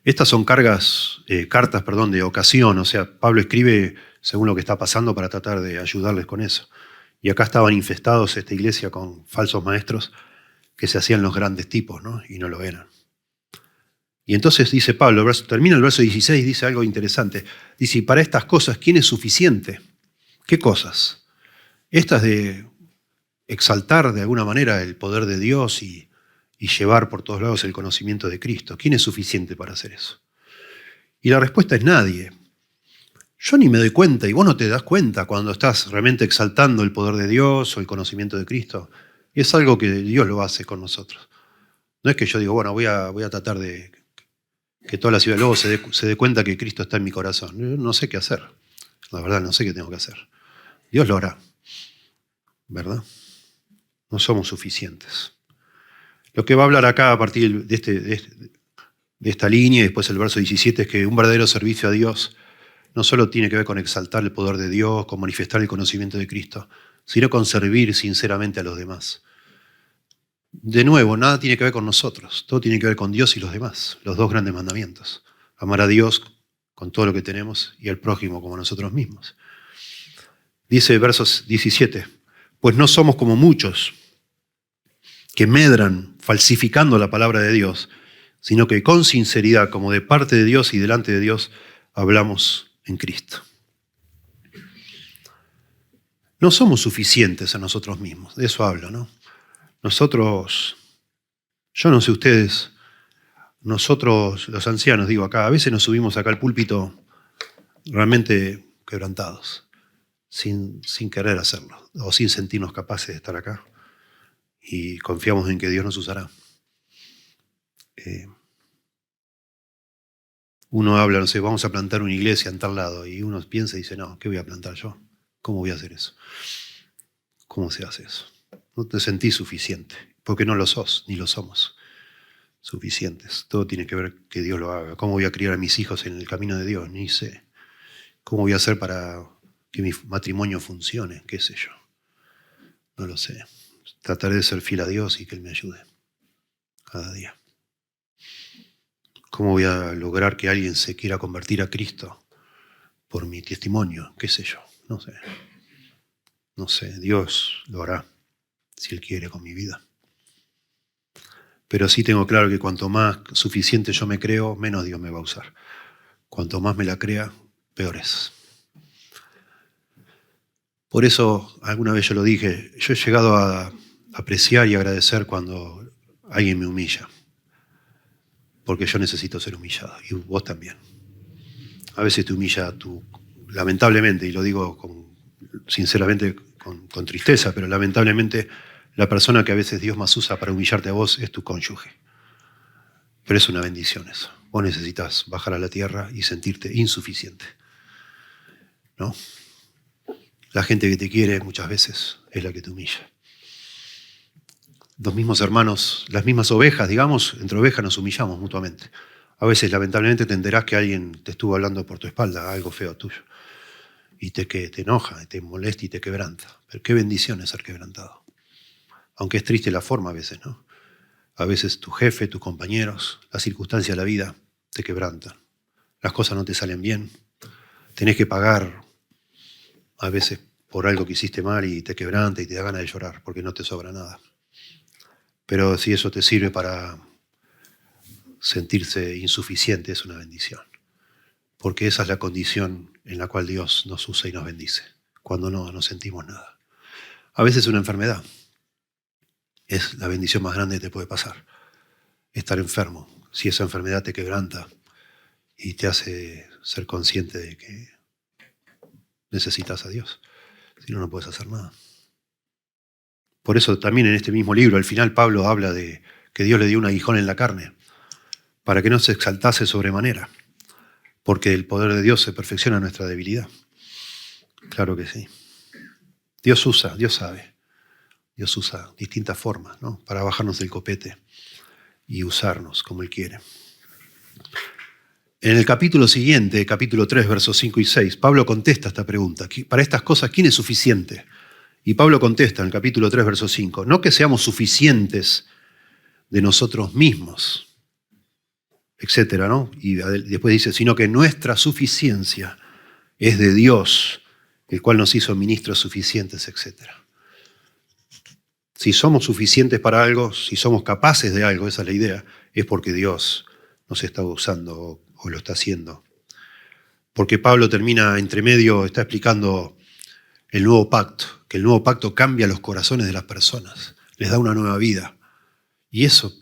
Estas son cartas de ocasión, o sea, Pablo escribe según lo que está pasando para tratar de ayudarles con eso. Y acá estaban infestados esta iglesia con falsos maestros que se hacían los grandes tipos, ¿no? Y no lo eran. Y entonces dice Pablo, termina el verso 16, dice algo interesante. Dice, y para estas cosas, ¿quién es suficiente? ¿Qué cosas? Estas de exaltar de alguna manera el poder de Dios y llevar por todos lados el conocimiento de Cristo. ¿Quién es suficiente para hacer eso? Y la respuesta es nadie. Yo ni me doy cuenta, y vos no te das cuenta cuando estás realmente exaltando el poder de Dios o el conocimiento de Cristo. Y es algo que Dios lo hace con nosotros. No es que yo digo, bueno, voy a tratar de que toda la ciudad luego se dé cuenta que Cristo está en mi corazón. Yo no sé qué hacer. La verdad, no sé qué tengo que hacer. Dios lo hará. ¿Verdad? No somos suficientes. Lo que va a hablar acá a partir de esta línea y después el verso 17 es que un verdadero servicio a Dios no solo tiene que ver con exaltar el poder de Dios, con manifestar el conocimiento de Cristo, sino con servir sinceramente a los demás. De nuevo, nada tiene que ver con nosotros, todo tiene que ver con Dios y los demás, los dos grandes mandamientos. Amar a Dios con todo lo que tenemos y al prójimo como a nosotros mismos. Dice versos 17, pues no somos como muchos que medran falsificando la palabra de Dios, sino que con sinceridad, como de parte de Dios y delante de Dios, hablamos en Cristo. No somos suficientes a nosotros mismos, de eso hablo, ¿no? Nosotros, yo no sé ustedes, nosotros los ancianos, digo acá, a veces nos subimos acá al púlpito realmente quebrantados, sin querer hacerlo, o sin sentirnos capaces de estar acá. Y confiamos en que Dios nos usará. Uno habla, no sé, vamos a plantar una iglesia en tal lado, y uno piensa y dice, no, ¿qué voy a plantar yo? ¿Cómo voy a hacer eso? ¿Cómo se hace eso? No te sentís suficiente, porque no lo sos, ni lo somos suficientes. Todo tiene que ver que Dios lo haga. ¿Cómo voy a criar a mis hijos en el camino de Dios? Ni sé. ¿Cómo voy a hacer para que mi matrimonio funcione? ¿Qué sé yo? No lo sé. Trataré de ser fiel a Dios y que Él me ayude cada día. ¿Cómo voy a lograr que alguien se quiera convertir a Cristo por mi testimonio? ¿Qué sé yo? No sé. No sé. Dios lo hará si Él quiere con mi vida. Pero sí tengo claro que cuanto más suficiente yo me creo, menos Dios me va a usar. Cuanto más me la crea, peor es. Por eso, alguna vez yo lo dije, yo he llegado a apreciar y agradecer cuando alguien me humilla. Porque yo necesito ser humillado, y vos también. A veces te humilla lamentablemente, y lo digo sinceramente con tristeza, pero lamentablemente la persona que a veces Dios más usa para humillarte a vos es tu cónyuge. Pero es una bendición eso. Vos necesitas bajar a la tierra y sentirte insuficiente, ¿no? La gente que te quiere muchas veces es la que te humilla. Los mismos hermanos, las mismas ovejas, digamos, entre ovejas nos humillamos mutuamente. A veces, lamentablemente, te enterás que alguien te estuvo hablando por tu espalda, algo feo tuyo, y te enoja, te molesta y te quebranta. Pero qué bendición es ser quebrantado. Aunque es triste la forma a veces, ¿no? A veces tu jefe, tus compañeros, las circunstancias de la vida te quebrantan. Las cosas no te salen bien. Tenés que pagar a veces por algo que hiciste mal y te quebranta y te da ganas de llorar porque no te sobra nada. Pero si eso te sirve para sentirse insuficiente, es una bendición. Porque esa es la condición en la cual Dios nos usa y nos bendice, cuando no sentimos nada. A veces una enfermedad es la bendición más grande que te puede pasar. Estar enfermo, si esa enfermedad te quebranta y te hace ser consciente de que necesitas a Dios. Si no, no puedes hacer nada. Por eso también en este mismo libro, al final Pablo habla de que Dios le dio un aguijón en la carne, para que no se exaltase sobremanera, porque el poder de Dios se perfecciona en nuestra debilidad. Claro que sí. Dios usa, Dios sabe. Dios usa distintas formas, ¿no? Para bajarnos del copete y usarnos como Él quiere. En el capítulo siguiente, capítulo 3, versos 5 y 6, Pablo contesta esta pregunta. Para estas cosas, ¿quién es suficiente? Y Pablo contesta en el capítulo 3, verso 5, no que seamos suficientes de nosotros mismos, etcétera, ¿no? Y después dice, sino que nuestra suficiencia es de Dios, el cual nos hizo ministros suficientes, etcétera. Si somos suficientes para algo, si somos capaces de algo, esa es la idea, es porque Dios nos está usando o lo está haciendo. Porque Pablo termina entre medio, está explicando el nuevo pacto, que el nuevo pacto cambia los corazones de las personas, les da una nueva vida. Y eso,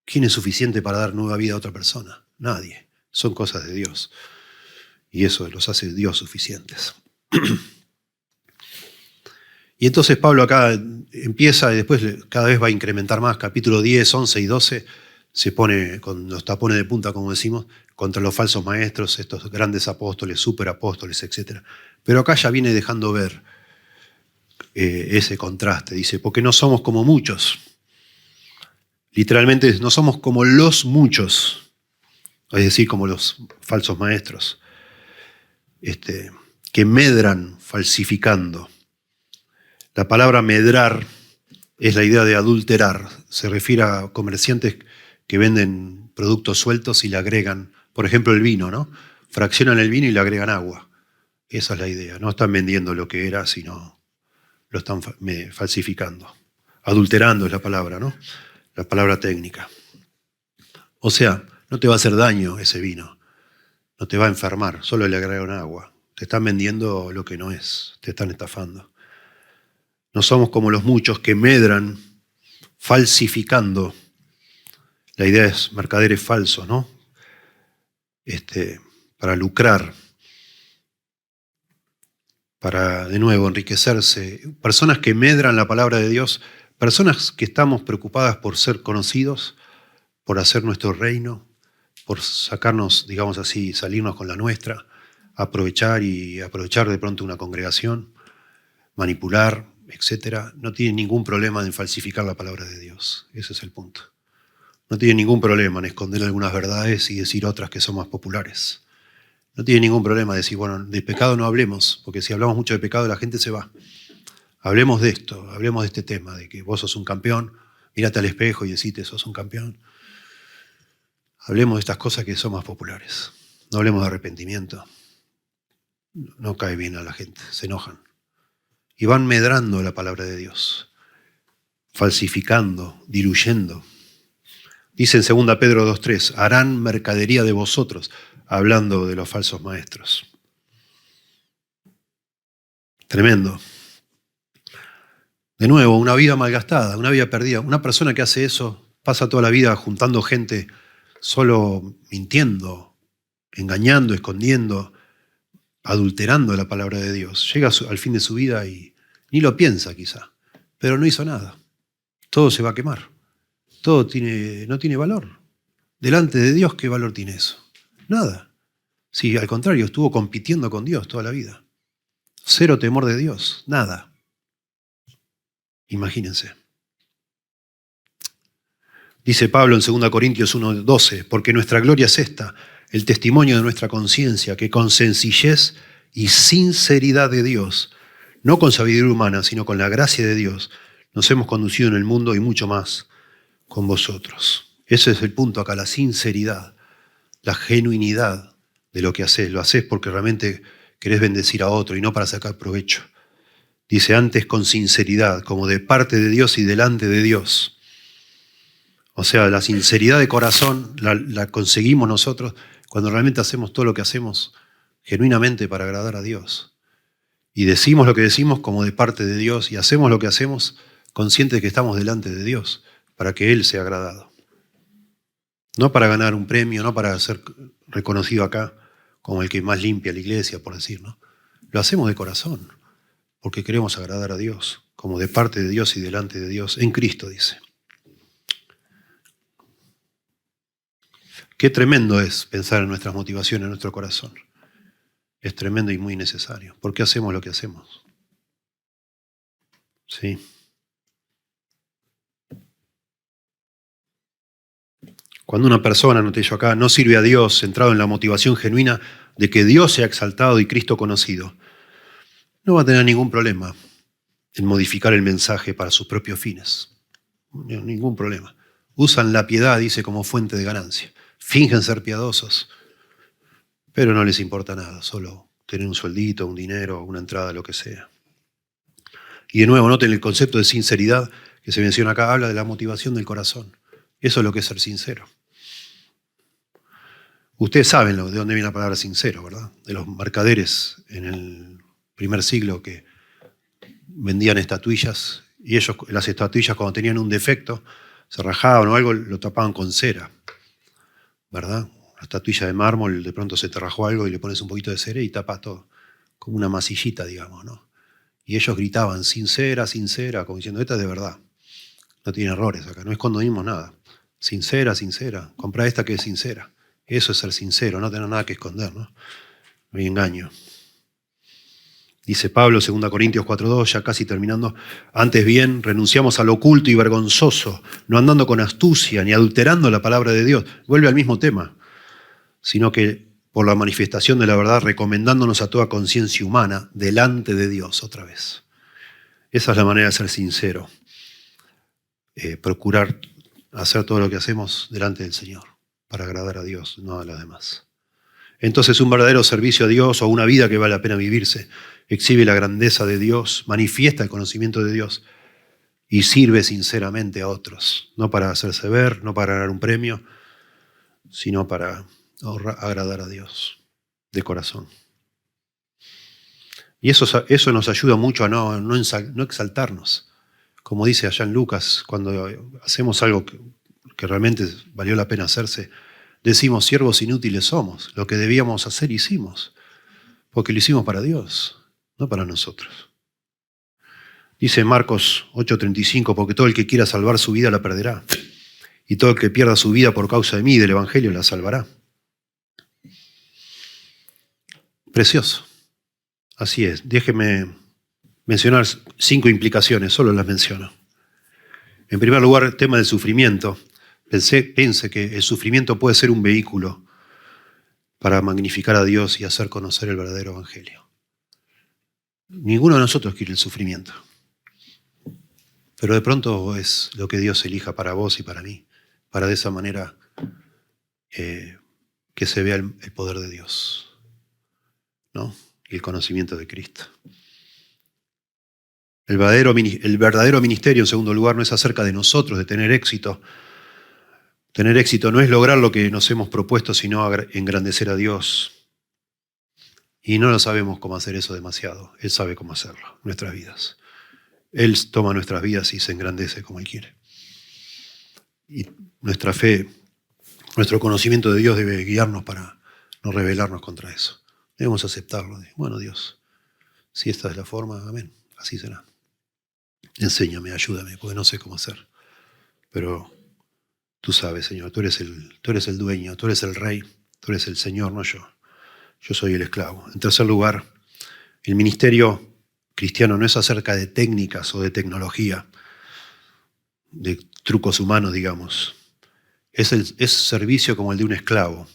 ¿quién es suficiente para dar nueva vida a otra persona? Nadie. Son cosas de Dios. Y eso los hace Dios suficientes. Y entonces Pablo acá empieza y después cada vez va a incrementar más. Capítulo 10, 11 y 12 se pone con los tapones de punta, como decimos, contra los falsos maestros, estos grandes apóstoles, superapóstoles, etc. Pero acá ya viene dejando ver ese contraste. Dice, porque no somos como muchos. Literalmente no somos como los muchos, es decir, como los falsos maestros, que medran falsificando. La palabra medrar es la idea de adulterar. Se refiere a comerciantes que venden productos sueltos y le agregan, por ejemplo, el vino, ¿no? Fraccionan el vino y le agregan agua. Esa es la idea. No están vendiendo lo que era, sino lo están falsificando. Adulterando es la palabra, ¿no? La palabra técnica. O sea, no te va a hacer daño ese vino. No te va a enfermar, solo le agregan agua. Te están vendiendo lo que no es. Te están estafando. No somos como los muchos que medran falsificando. La idea es mercaderes falsos, ¿no? Para lucrar, para, de nuevo, enriquecerse. Personas que medran la palabra de Dios, personas que estamos preocupadas por ser conocidos, por hacer nuestro reino, por sacarnos, digamos así, salirnos con la nuestra, aprovechar de pronto una congregación, manipular, etcétera. No tienen ningún problema en falsificar la palabra de Dios. Ese es el punto. No tienen ningún problema en esconder algunas verdades y decir otras que son más populares. No tiene ningún problema decir, bueno, de pecado no hablemos, porque si hablamos mucho de pecado la gente se va. Hablemos de esto, hablemos de este tema, de que vos sos un campeón, mírate al espejo y decite, sos un campeón. Hablemos de estas cosas que son más populares. No hablemos de arrepentimiento. No cae bien a la gente, se enojan. Y van medrando la palabra de Dios, falsificando, diluyendo. Dice en 2 Pedro 2:3, harán mercadería de vosotros, hablando de los falsos maestros. Tremendo. De nuevo, una vida malgastada, una vida perdida. Una persona que hace eso pasa toda la vida juntando gente, solo mintiendo, engañando, escondiendo, adulterando la palabra de Dios. Llega al fin de su vida y ni lo piensa quizá, pero no hizo nada. Todo se va a quemar. Todo no tiene valor. Delante de Dios, ¿qué valor tiene eso? Nada. Sí, al contrario, estuvo compitiendo con Dios toda la vida. Cero temor de Dios, nada. Imagínense. Dice Pablo en 2 Corintios 1:12, porque nuestra gloria es esta, el testimonio de nuestra conciencia, que con sencillez y sinceridad de Dios, no con sabiduría humana, sino con la gracia de Dios, nos hemos conducido en el mundo y mucho más con vosotros. Ese es el punto acá, la sinceridad, la genuinidad de lo que haces. Lo haces porque realmente querés bendecir a otro y no para sacar provecho. Dice antes con sinceridad, como de parte de Dios y delante de Dios. O sea, la sinceridad de corazón la conseguimos nosotros cuando realmente hacemos todo lo que hacemos genuinamente para agradar a Dios. Y decimos lo que decimos como de parte de Dios y hacemos lo que hacemos conscientes de que estamos delante de Dios para que Él sea agradado. No para ganar un premio, no para ser reconocido acá como el que más limpia la iglesia, por decir, ¿no? Lo hacemos de corazón porque queremos agradar a Dios, como de parte de Dios y delante de Dios, en Cristo, dice. Qué tremendo es pensar en nuestras motivaciones, en nuestro corazón. Es tremendo y muy necesario. ¿Por qué hacemos lo que hacemos? Sí. Cuando una persona, noté yo acá, no sirve a Dios centrado en la motivación genuina de que Dios sea exaltado y Cristo conocido, no va a tener ningún problema en modificar el mensaje para sus propios fines. Ningún problema. Usan la piedad, dice, como fuente de ganancia. Fingen ser piadosos, pero no les importa nada, solo tener un sueldito, un dinero, una entrada, lo que sea. Y de nuevo, noten el concepto de sinceridad que se menciona acá, habla de la motivación del corazón. Eso es lo que es ser sincero. Ustedes saben de dónde viene la palabra sincero, ¿verdad? De los mercaderes en el primer siglo que vendían estatuillas y ellos, las estatuillas cuando tenían un defecto, se rajaban o algo, lo tapaban con cera, ¿verdad? La estatuilla de mármol, de pronto se te rajó algo y le pones un poquito de cera y tapas todo, como una masillita, digamos, ¿no? Y ellos gritaban, sincera, sincera, como diciendo, esta es de verdad. No tiene errores acá, no escondimos nada. Sincera, sincera, comprá esta que es sincera. Eso es ser sincero, no tener nada que esconder, ¿no? No hay engaño. Dice Pablo, 2 Corintios 4:2, ya casi terminando, antes bien, renunciamos a lo oculto y vergonzoso, no andando con astucia ni adulterando la palabra de Dios. Vuelve al mismo tema, sino que por la manifestación de la verdad, recomendándonos a toda conciencia humana delante de Dios otra vez. Esa es la manera de ser sincero. Procurar hacer todo lo que hacemos delante del Señor, para agradar a Dios, no a los demás. Entonces un verdadero servicio a Dios o una vida que vale la pena vivirse exhibe la grandeza de Dios, manifiesta el conocimiento de Dios y sirve sinceramente a otros, no para hacerse ver, no para ganar un premio, sino para agradar a Dios de corazón. Y eso nos ayuda mucho a no exaltarnos. Como dice allá en Lucas, cuando hacemos algo que realmente valió la pena hacerse, decimos, siervos inútiles somos. Lo que debíamos hacer hicimos. Porque lo hicimos para Dios, no para nosotros. Dice Marcos 8:35, porque todo el que quiera salvar su vida la perderá. Y todo el que pierda su vida por causa de mí y del Evangelio la salvará. Precioso. Así es. Déjeme mencionar 5 implicaciones, solo las menciono. En primer lugar, el tema del sufrimiento. Pense que el sufrimiento puede ser un vehículo para magnificar a Dios y hacer conocer el verdadero Evangelio. Ninguno de nosotros quiere el sufrimiento. Pero de pronto es lo que Dios elija para vos y para mí, para de esa manera que se vea el poder de Dios, ¿no? Y el conocimiento de Cristo. El verdadero ministerio, en segundo lugar, no es acerca de nosotros, de tener éxito. Tener éxito no es lograr lo que nos hemos propuesto, sino engrandecer a Dios. Y no lo sabemos cómo hacer eso demasiado. Él sabe cómo hacerlo en nuestras vidas. Él toma nuestras vidas y se engrandece como Él quiere. Y nuestra fe, nuestro conocimiento de Dios debe guiarnos para no rebelarnos contra eso. Debemos aceptarlo. Bueno, Dios, si esta es la forma, amén, así será. Enséñame, ayúdame, porque no sé cómo hacer. Pero tú sabes, Señor, tú eres el dueño, tú eres el rey, tú eres el Señor, no yo. Yo soy el esclavo. En tercer lugar, el ministerio cristiano no es acerca de técnicas o de tecnología, de trucos humanos, digamos. Es servicio como el de un esclavo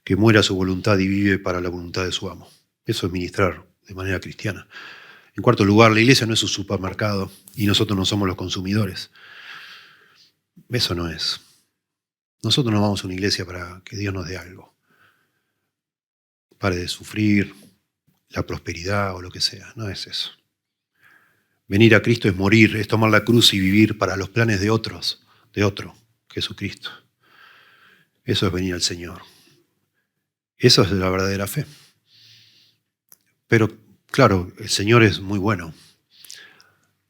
que muere a su voluntad y vive para la voluntad de su amo. Eso es ministrar de manera cristiana. En cuarto lugar, la iglesia no es un supermercado y nosotros no somos los consumidores. Eso no es. Nosotros no vamos a una iglesia para que Dios nos dé algo. Pare de sufrir, la prosperidad o lo que sea. No es eso. Venir a Cristo es morir, es tomar la cruz y vivir para los planes de otro, Jesucristo. Eso es venir al Señor. Eso es la verdadera fe. Pero, claro, el Señor es muy bueno.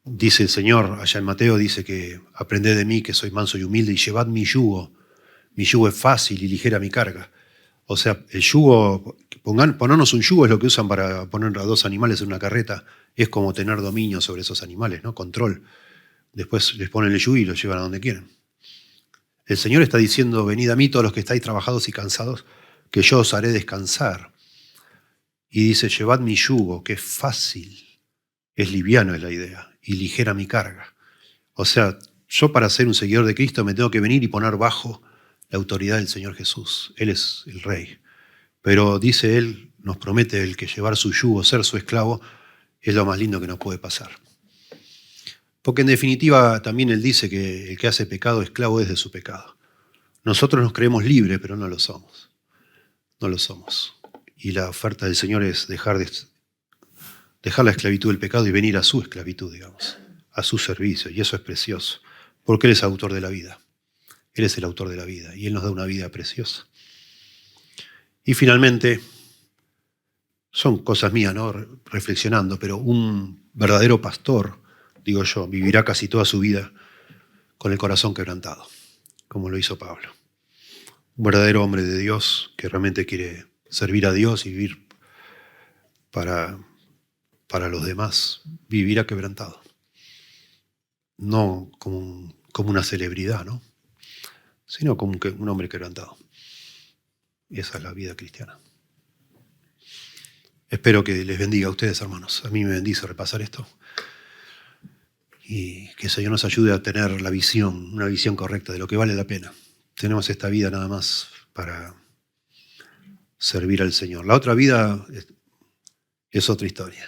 Dice el Señor, allá en Mateo, dice que aprended de mí que soy manso y humilde y llevad mi yugo. Mi yugo es fácil y ligera mi carga. O sea, el yugo, ponernos un yugo es lo que usan para poner a 2 animales en una carreta. Es como tener dominio sobre esos animales, ¿no? Control. Después les ponen el yugo y los llevan a donde quieren. El Señor está diciendo, venid a mí todos los que estáis trabajados y cansados, que yo os haré descansar. Y dice, llevad mi yugo, que es fácil, es liviano es la idea, y ligera mi carga. O sea, yo para ser un seguidor de Cristo me tengo que venir y poner bajo la autoridad del Señor Jesús. Él es el Rey. Pero dice Él, nos promete el que llevar su yugo, ser su esclavo, es lo más lindo que nos puede pasar. Porque en definitiva también Él dice que el que hace pecado, esclavo es de su pecado. Nosotros nos creemos libres, pero no lo somos. No lo somos. Y la oferta del Señor es dejar la esclavitud del pecado y venir a su esclavitud, digamos, a su servicio. Y eso es precioso, porque Él es autor de la vida. Él es el autor de la vida y Él nos da una vida preciosa. Y finalmente, son cosas mías, ¿no? Reflexionando, pero un verdadero pastor, digo yo, vivirá casi toda su vida con el corazón quebrantado, como lo hizo Pablo. Un verdadero hombre de Dios que realmente quiere servir a Dios y vivir para los demás, vivirá quebrantado. No como una celebridad, ¿no? Sino como un hombre quebrantado. Y esa es la vida cristiana. Espero que les bendiga a ustedes, hermanos. A mí me bendice repasar esto. Y que el Señor nos ayude a tener una visión correcta de lo que vale la pena. Tenemos esta vida nada más para servir al Señor. La otra vida es otra historia.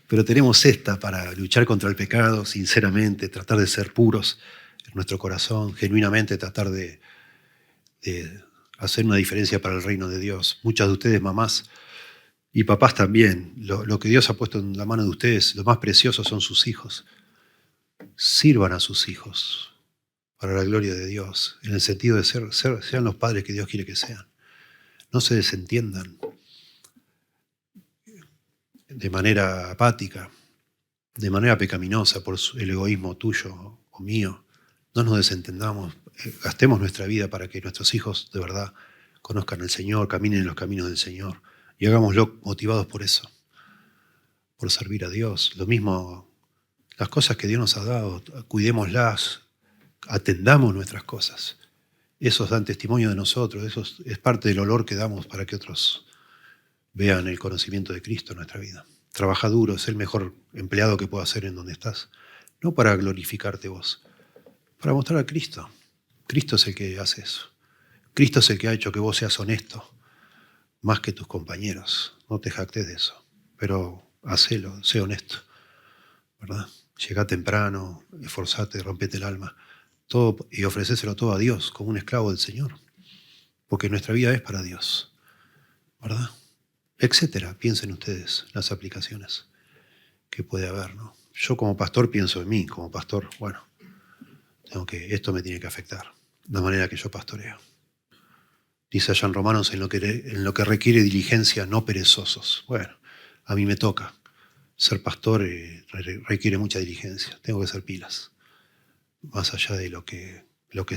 Pero tenemos esta para luchar contra el pecado, sinceramente, tratar de ser puros en nuestro corazón, genuinamente tratar de hacer una diferencia para el reino de Dios. Muchas de ustedes, mamás y papás también, lo que Dios ha puesto en la mano de ustedes, lo más precioso son sus hijos. Sirvan a sus hijos para la gloria de Dios, en el sentido de sean los padres que Dios quiere que sean. No se desentiendan. de manera apática, de manera pecaminosa por el egoísmo tuyo o mío. No nos desentendamos, gastemos nuestra vida para que nuestros hijos de verdad conozcan al Señor, caminen en los caminos del Señor y hagámoslo motivados por eso, por servir a Dios. Lo mismo, las cosas que Dios nos ha dado, cuidémoslas, atendamos nuestras cosas. Esos dan testimonio de nosotros, eso es parte del olor que damos para que otros vean el conocimiento de Cristo en nuestra vida. Trabaja duro, es el mejor empleado que puedas ser en donde estás. No para glorificarte vos, para mostrar a Cristo. Cristo es el que hace eso. Cristo es el que ha hecho que vos seas honesto, más que tus compañeros. No te jactes de eso, pero hacelo, sé honesto, ¿verdad? Llegá temprano, esforzate, rompete el alma, todo, y ofrecéselo todo a Dios como un esclavo del Señor, porque nuestra vida es para Dios, ¿verdad? Etcétera. Piensen ustedes las aplicaciones que puede haber, ¿no? Yo como pastor pienso en mí, como pastor, bueno, esto me tiene que afectar, la manera que yo pastoreo. Dice allá en Romanos, en lo que requiere diligencia, no perezosos. Bueno, a mí me toca. Ser pastor requiere mucha diligencia. Tengo que ser pilas. Más allá de lo que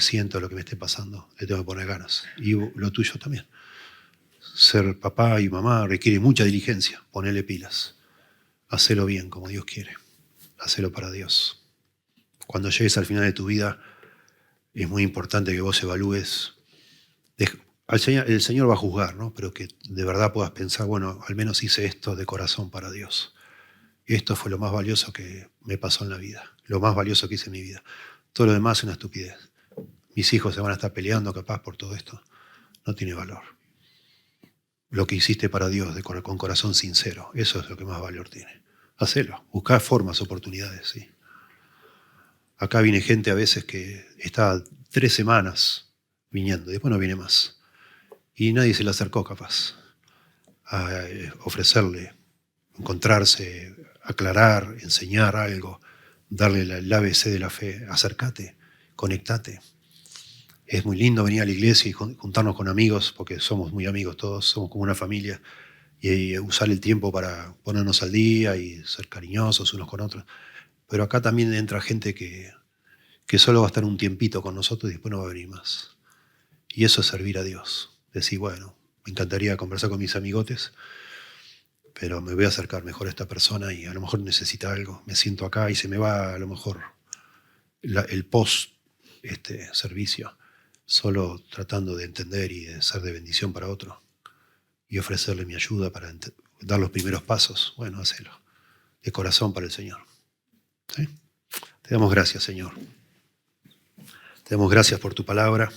siento, lo que me esté pasando, le tengo que poner ganas. Y lo tuyo también. Ser papá y mamá requiere mucha diligencia. Ponele pilas. Hacelo bien, como Dios quiere. Hacelo para Dios. Cuando llegues al final de tu vida, es muy importante que vos evalúes. El Señor va a juzgar, ¿no? Pero que de verdad puedas pensar, bueno, al menos hice esto de corazón para Dios. Esto fue lo más valioso que me pasó en la vida. Lo más valioso que hice en mi vida. Todo lo demás es una estupidez. Mis hijos se van a estar peleando capaz por todo esto. No tiene valor. Lo que hiciste para Dios con corazón sincero, eso es lo que más valor tiene. Hacelo. Buscá formas, oportunidades, sí. Acá viene gente a veces que está 3 semanas viniendo, y después no viene más. Y nadie se le acercó capaz a ofrecerle, encontrarse, aclarar, enseñar algo, darle el ABC de la fe. Acércate, conectate. Es muy lindo venir a la iglesia y juntarnos con amigos, porque somos muy amigos todos, somos como una familia, y usar el tiempo para ponernos al día y ser cariñosos unos con otros. Pero acá también entra gente que solo va a estar un tiempito con nosotros y después no va a venir más. Y eso es servir a Dios. Decir, bueno, me encantaría conversar con mis amigotes, pero me voy a acercar mejor a esta persona y a lo mejor necesita algo. Me siento acá y se me va a lo mejor el post-servicio, solo tratando de entender y de ser de bendición para otro y ofrecerle mi ayuda para dar los primeros pasos. Bueno, hacelo. De corazón para el Señor. ¿Sí? Te damos gracias, Señor. Te damos gracias por tu palabra.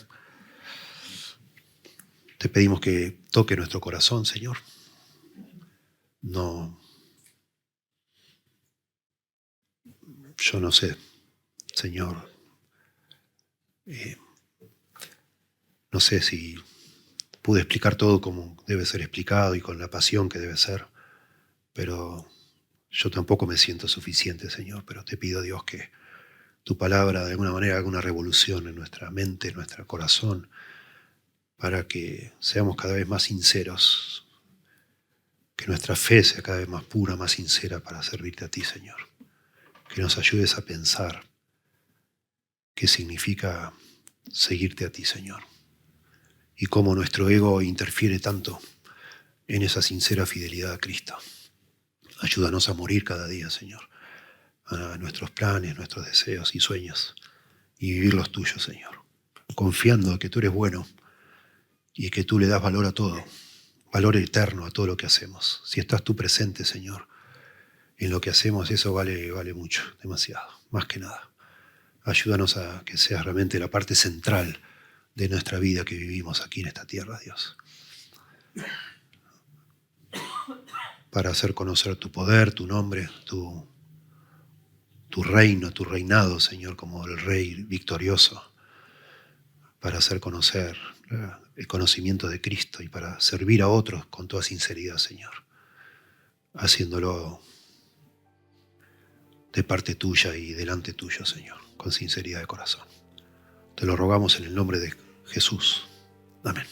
Te pedimos que toque nuestro corazón, Señor. No, yo no sé, Señor. No sé si pude explicar todo como debe ser explicado y con la pasión que debe ser, pero yo tampoco me siento suficiente, Señor. Pero te pido, Dios, que tu palabra de alguna manera haga una revolución en nuestra mente, en nuestro corazón, para que seamos cada vez más sinceros, que nuestra fe sea cada vez más pura, más sincera para servirte a ti, Señor. Que nos ayudes a pensar qué significa seguirte a ti, Señor. Y cómo nuestro ego interfiere tanto en esa sincera fidelidad a Cristo. Ayúdanos a morir cada día, Señor, a nuestros planes, nuestros deseos y sueños, y vivir los tuyos, Señor. Confiando que tú eres bueno y que tú le das valor a todo, valor eterno a todo lo que hacemos. Si estás tú presente, Señor, en lo que hacemos, eso vale mucho, demasiado, más que nada. Ayúdanos a que seas realmente la parte central de nuestra vida que vivimos aquí en esta tierra, Dios. Para hacer conocer tu poder, tu nombre, tu reino, tu reinado, Señor, como el Rey victorioso. Para hacer conocer el conocimiento de Cristo y para servir a otros con toda sinceridad, Señor. Haciéndolo de parte tuya y delante tuyo, Señor, con sinceridad de corazón. Te lo rogamos en el nombre de Jesús. Amén.